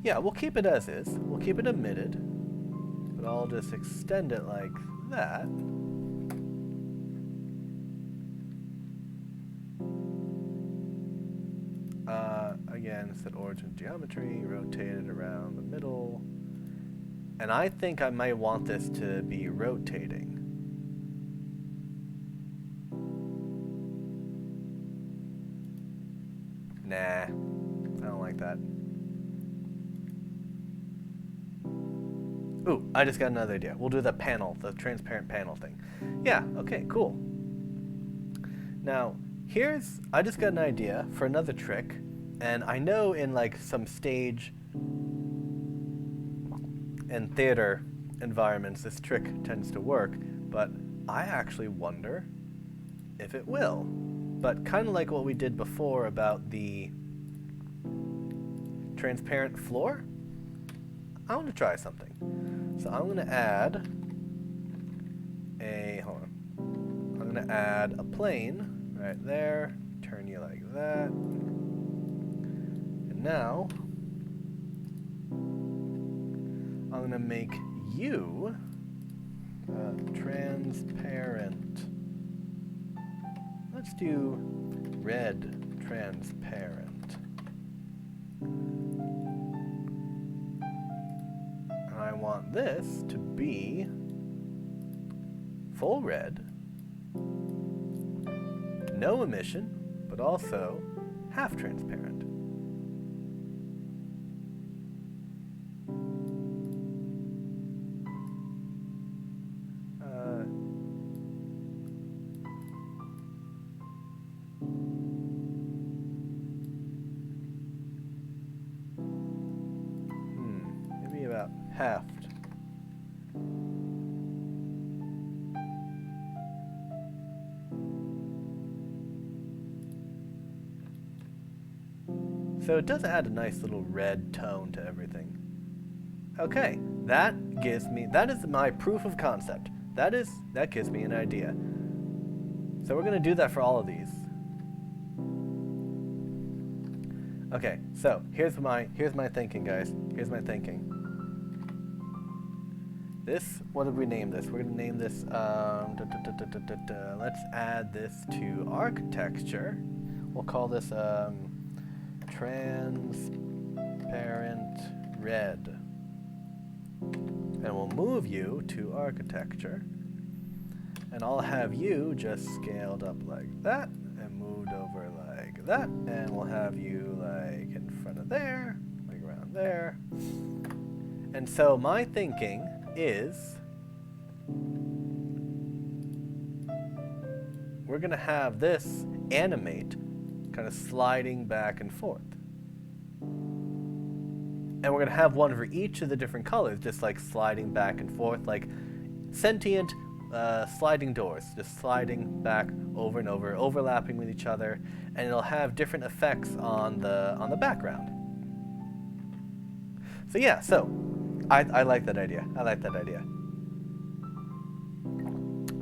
S1: yeah, we'll keep it as is. We'll keep it emitted, but I'll just extend it like that. Again, set origin geometry, rotate it around the middle. And I think I might want this to be rotating. Nah, I don't like that. Ooh, I just got another idea. We'll do the panel, the transparent panel thing. Yeah, okay, cool. Now, I just got an idea for another trick, and I know in like some stage and theater environments this trick tends to work, but I actually wonder if it will. But kind of like what we did before about the transparent floor, I want to try something. So I'm going to add I'm going to add a plane right there, turn you like that. And now I'm going to make you transparent. Let's do red transparent. And I want this to be full red, no emission, but also half transparent. Maybe about halved. So it does add a nice little red tone to everything. Okay, that is my proof of concept. That gives me an idea. So we're gonna do that for all of these. Okay, so here's my thinking, guys. Here's my thinking. What did we name this? We're gonna name this, let's add this to architecture. We'll call this, transparent red. And we'll move you to architecture. And I'll have you just scaled up like that and moved over like that. And we'll have you like in front of there, like around there. And so my thinking is we're gonna have this animate kind of sliding back and forth. And we're going to have one for each of the different colors, just like sliding back and forth, like sentient sliding doors, just sliding back over and over, overlapping with each other, and it'll have different effects on the background. So yeah, I like that idea. I like that idea.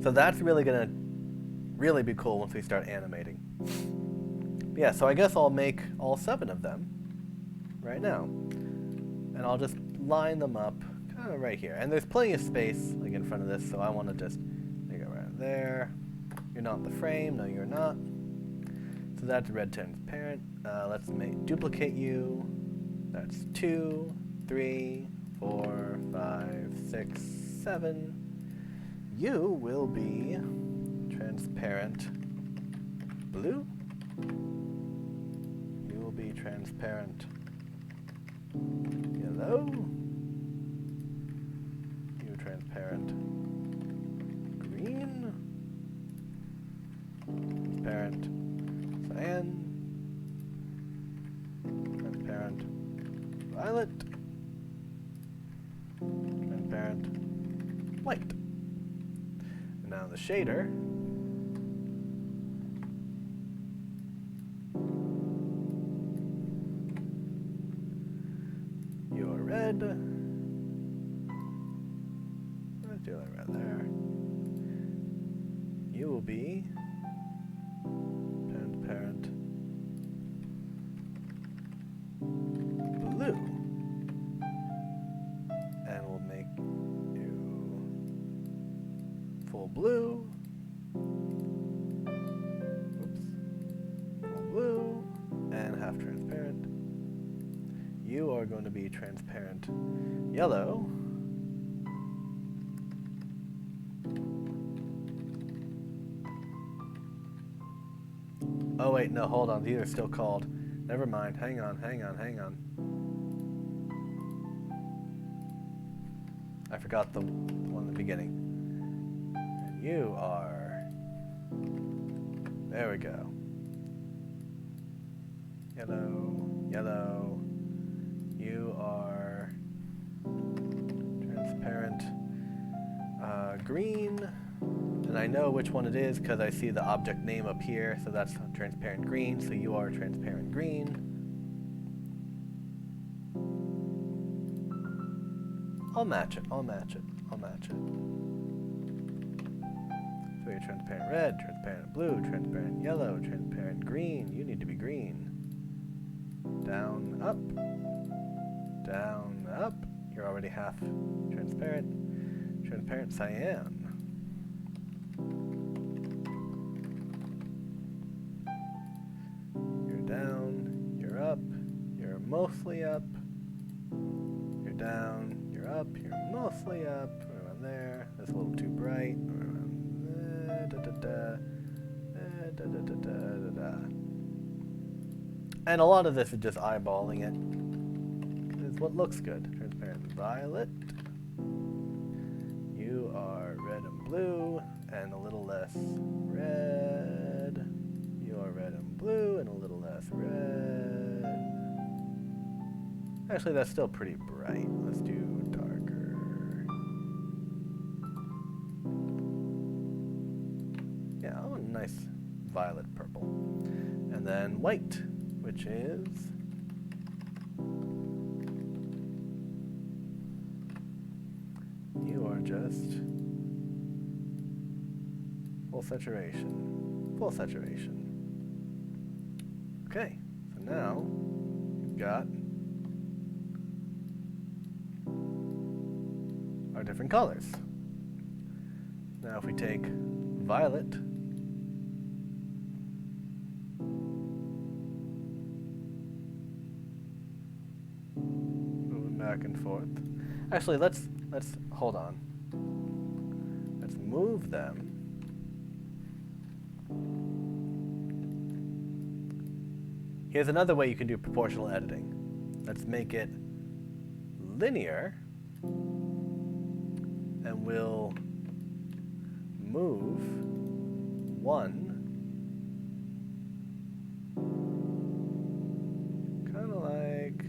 S1: So that's really going to be cool once we start animating. Yeah, so I guess I'll make all 7 of them right now. And I'll just line them up kind of right here. And there's plenty of space like in front of this, so I want to just make it right there. You're not in the frame. No, you're not. So that's red transparent. Let's duplicate you. That's 2, 3, 4, 5, 6, 7. You will be transparent blue. You will be transparent yellow. You transparent green. Transparent cyan. violet, transparent, white. And now the shader, you are red. Let's do that right there. You will be transparent blue. And we'll make you full blue. Oops. Full blue and half transparent. You are going to be transparent yellow. Oh wait, no, hold on. These are still called. Never mind. Hang on. I forgot the one in the beginning. And you are... There we go. Yellow. You are transparent green. And I know which one it is because I see the object name up here, so that's transparent green, so you are transparent green. I'll match it. So you're transparent red, transparent blue, transparent yellow, transparent green. You need to be green. Down, up. You're already half transparent. Transparent cyan. You're mostly up. You're down, you're up, you're mostly up. Around there. That's a little too bright. Around there. And a lot of this is just eyeballing it. It's what looks good. Transparent violet. You are red and blue, and a little less red. You are red and blue, and a little less red. Actually, that's still pretty bright. Let's do darker. Yeah, I want a nice violet purple. And then white, which is... You are just... full saturation. Okay, so now we've got our different colors. Now if we take violet, moving back and forth. Actually, let's hold on. Let's move them. Here's another way you can do proportional editing. Let's make it linear, and we'll move one kind of like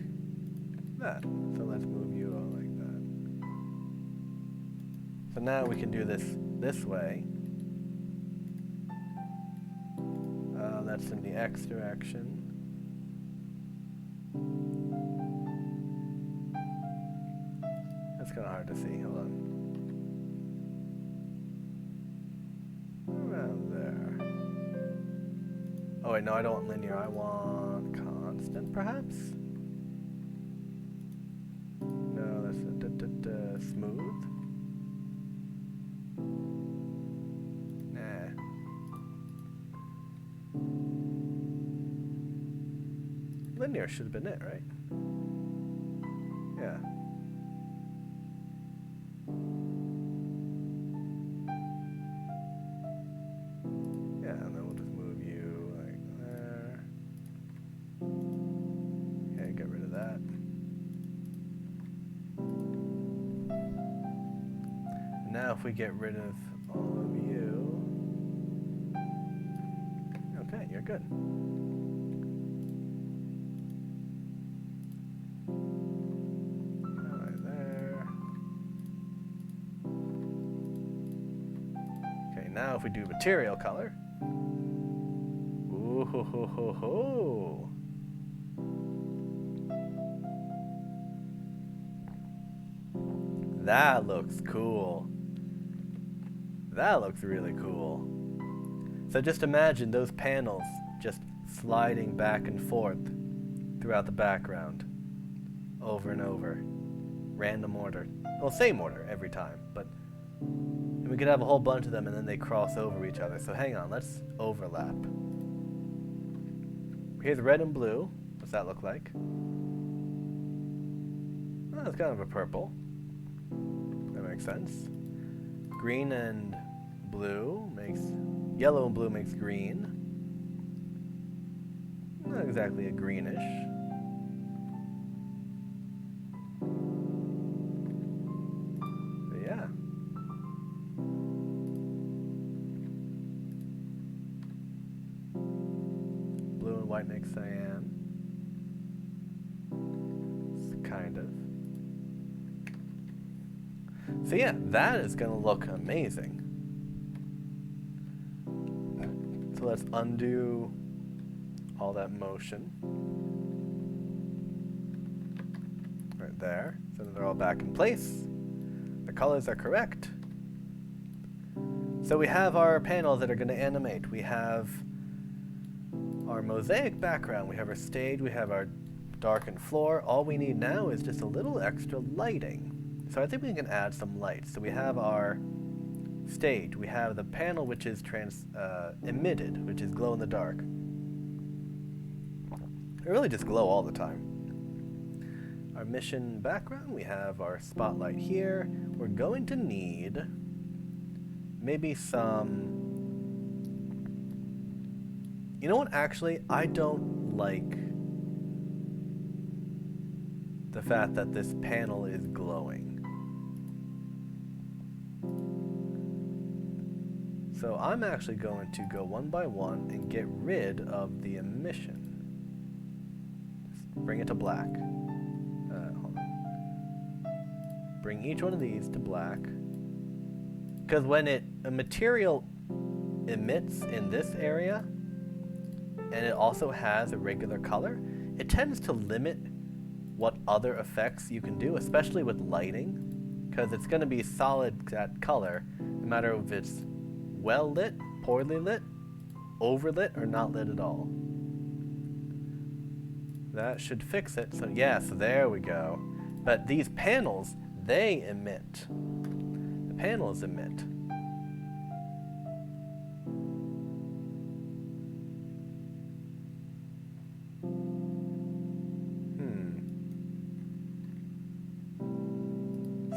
S1: that. So let's move you all like that. So now we can do this way. That's in the X direction. That's kind of hard to see. Hold on. Around there. Oh wait, no, I don't want linear. I want constant, perhaps? No, that's smooth. Nah. Linear should have been it, right? Yeah. Now if we get rid of all of you, okay, you're good. now if we do material color. Ooh ho ho ho ho. That looks cool. That looks really cool. So just imagine those panels just sliding back and forth throughout the background. Over and over. Random order. Well, same order every time, but and we could have a whole bunch of them and then they cross over each other. So hang on, let's overlap. Here's red and blue. What's that look like? Oh, it's kind of a purple. That makes sense. Green and blue makes... Yellow and blue makes green. Not exactly a greenish. But yeah. Blue and white makes cyan. Kind of. So yeah, that is going to look amazing. So let's undo all that motion. Right there. So that they're all back in place. The colors are correct. So we have our panels that are going to animate. We have our mosaic background. We have our stage. We have our darkened floor. All we need now is just a little extra lighting. So I think we can add some lights. So we have our stage. We have the panel which is emitted, which is glow in the dark. It really just glow all the time. Our mission background, we have our spotlight here. We're going to need maybe some... You know what, actually, I don't like the fact that this panel is glowing. So I'm actually going to go one by one and get rid of the emission. Just bring it to black. Hold on. Bring each one of these to black. Because when a material emits in this area, and it also has a regular color, it tends to limit what other effects you can do, especially with lighting, because it's going to be solid that color, no matter if it's well lit, poorly lit, overlit, or not lit at all. That should fix it. So yeah, so there we go. But these panels, they emit. The panels emit.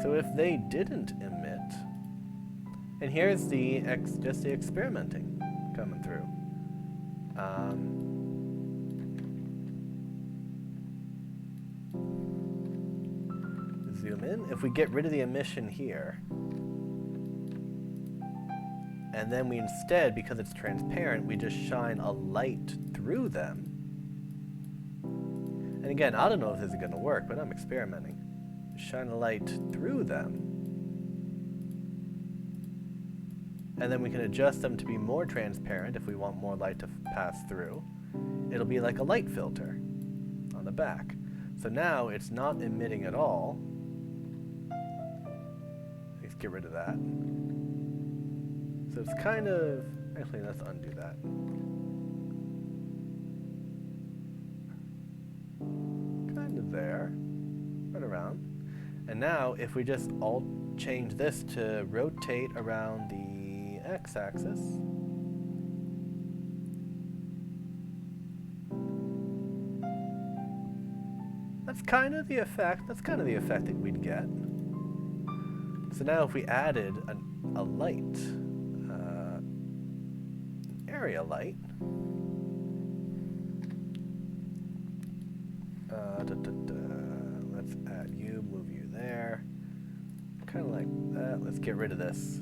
S1: So if they didn't emit, and here's the just the experimenting coming through. Zoom in. If we get rid of the emission here, and then we instead, because it's transparent, we just shine a light through them. And again, I don't know if this is going to work, but I'm experimenting. Shine a light through them. And then we can adjust them to be more transparent if we want more light to pass through. It'll be like a light filter on the back. So now it's not emitting at all. Let's get rid of that. So it's kind of... Actually, let's undo that. Kind of there. Right around. And now, if we just alt change this to rotate around the x-axis, that's kind of the effect. That's kind of the effect that we'd get. So now, if we added a light, area light, let's add you, move you there. Kind of like that. Let's get rid of this.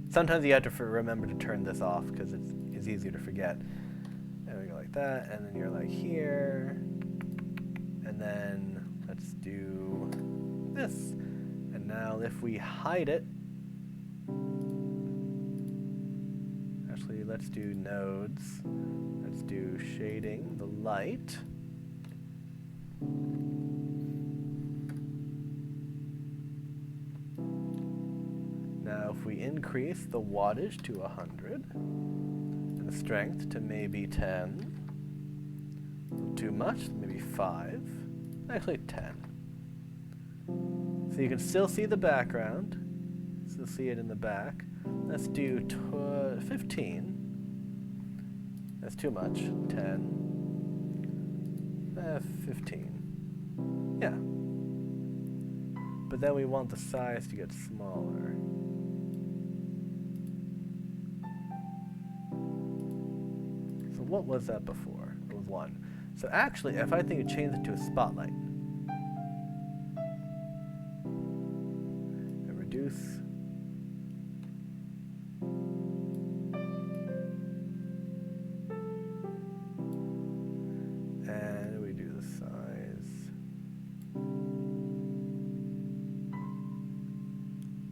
S1: Sometimes you have to remember to turn this off because it's easier to forget. There we go, like that, and then you're like here, and then let's do this. And now if we hide it, actually, let's do nodes. Let's do shading, the light. Now if we increase the wattage to 100 and the strength to maybe 10, too much, maybe 5, actually 10. So you can still see the background, still see it in the back. Let's do 15. That's too much. 10. 15. Yeah. But then we want the size to get smaller. So what was that before? It was 1. So actually, if I think you change it to a spotlight. And reduce. And we do the size.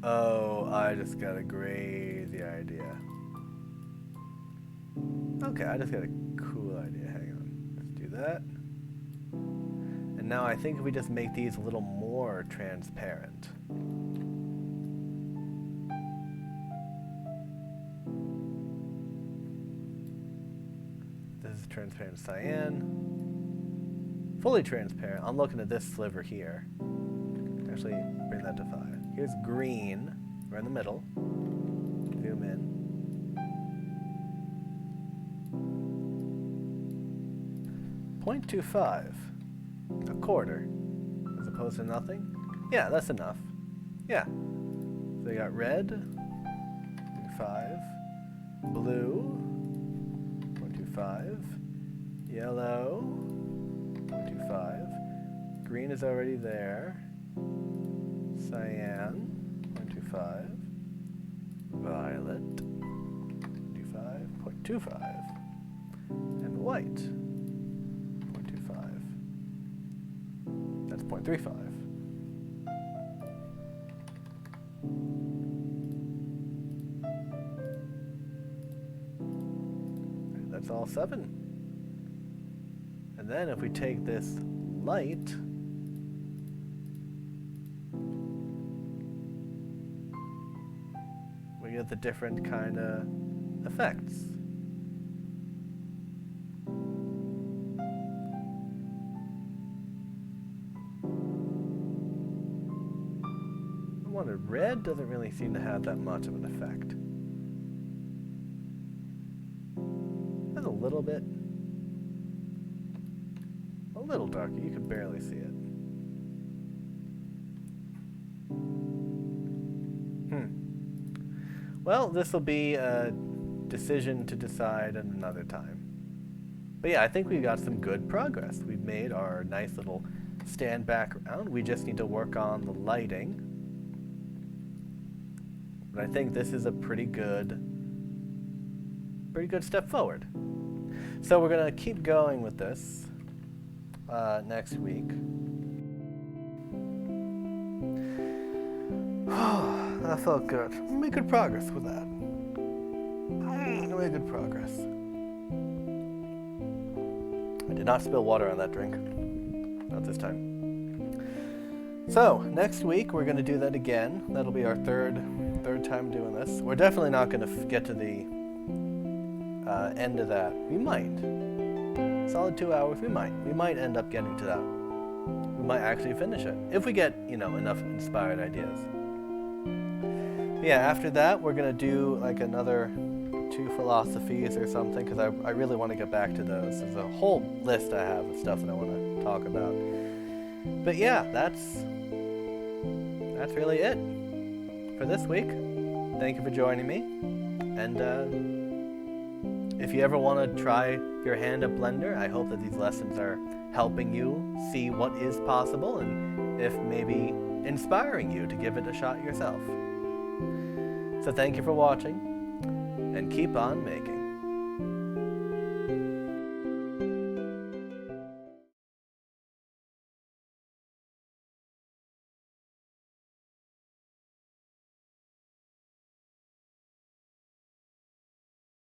S1: Oh, I just got a crazy idea. Okay, I just got a cool idea. Hang on. Let's do that. And now I think if we just make these a little more transparent. This is transparent cyan. Fully transparent. I'm looking at this sliver here. Actually, bring that to 5. Here's green. We're in the middle. Zoom in. 0.25. A quarter. As opposed to nothing? Yeah, that's enough. Yeah. So we got red. 0.5. Blue. 0.25. Yellow. 0.25. Green is already there. Cyan. 0.25. Violet. 0.25. And white. 0.25. That's 0.35. That's all 7. And then if we take this light, we get the different kind of effects. I wonder, red doesn't really seem to have that much of an effect. That's a little bit. A little darker, you can barely see it. Well, this will be a decision to decide at another time. But yeah, I think we got some good progress. We've made our nice little stand background. We just need to work on the lighting. But I think this is a pretty good step forward. So we're gonna keep going with this next week. That felt good. We made good progress with that. We made good progress. I did not spill water on that drink. Not this time. So, next week we're going to do that again. That'll be our third time doing this. We're definitely not going to get to the end of that. We might. Solid 2 hours, we might. We might end up getting to that. We might actually finish it. If we get, enough inspired ideas. Yeah, after that, we're going to do like another 2 philosophies or something, because I really want to get back to those. There's a whole list I have of stuff that I want to talk about. But yeah, that's really it for this week. Thank you for joining me. And if you ever want to try your hand at Blender, I hope that these lessons are helping you see what is possible, and if maybe inspiring you to give it a shot yourself. So thank you for watching, and keep on making.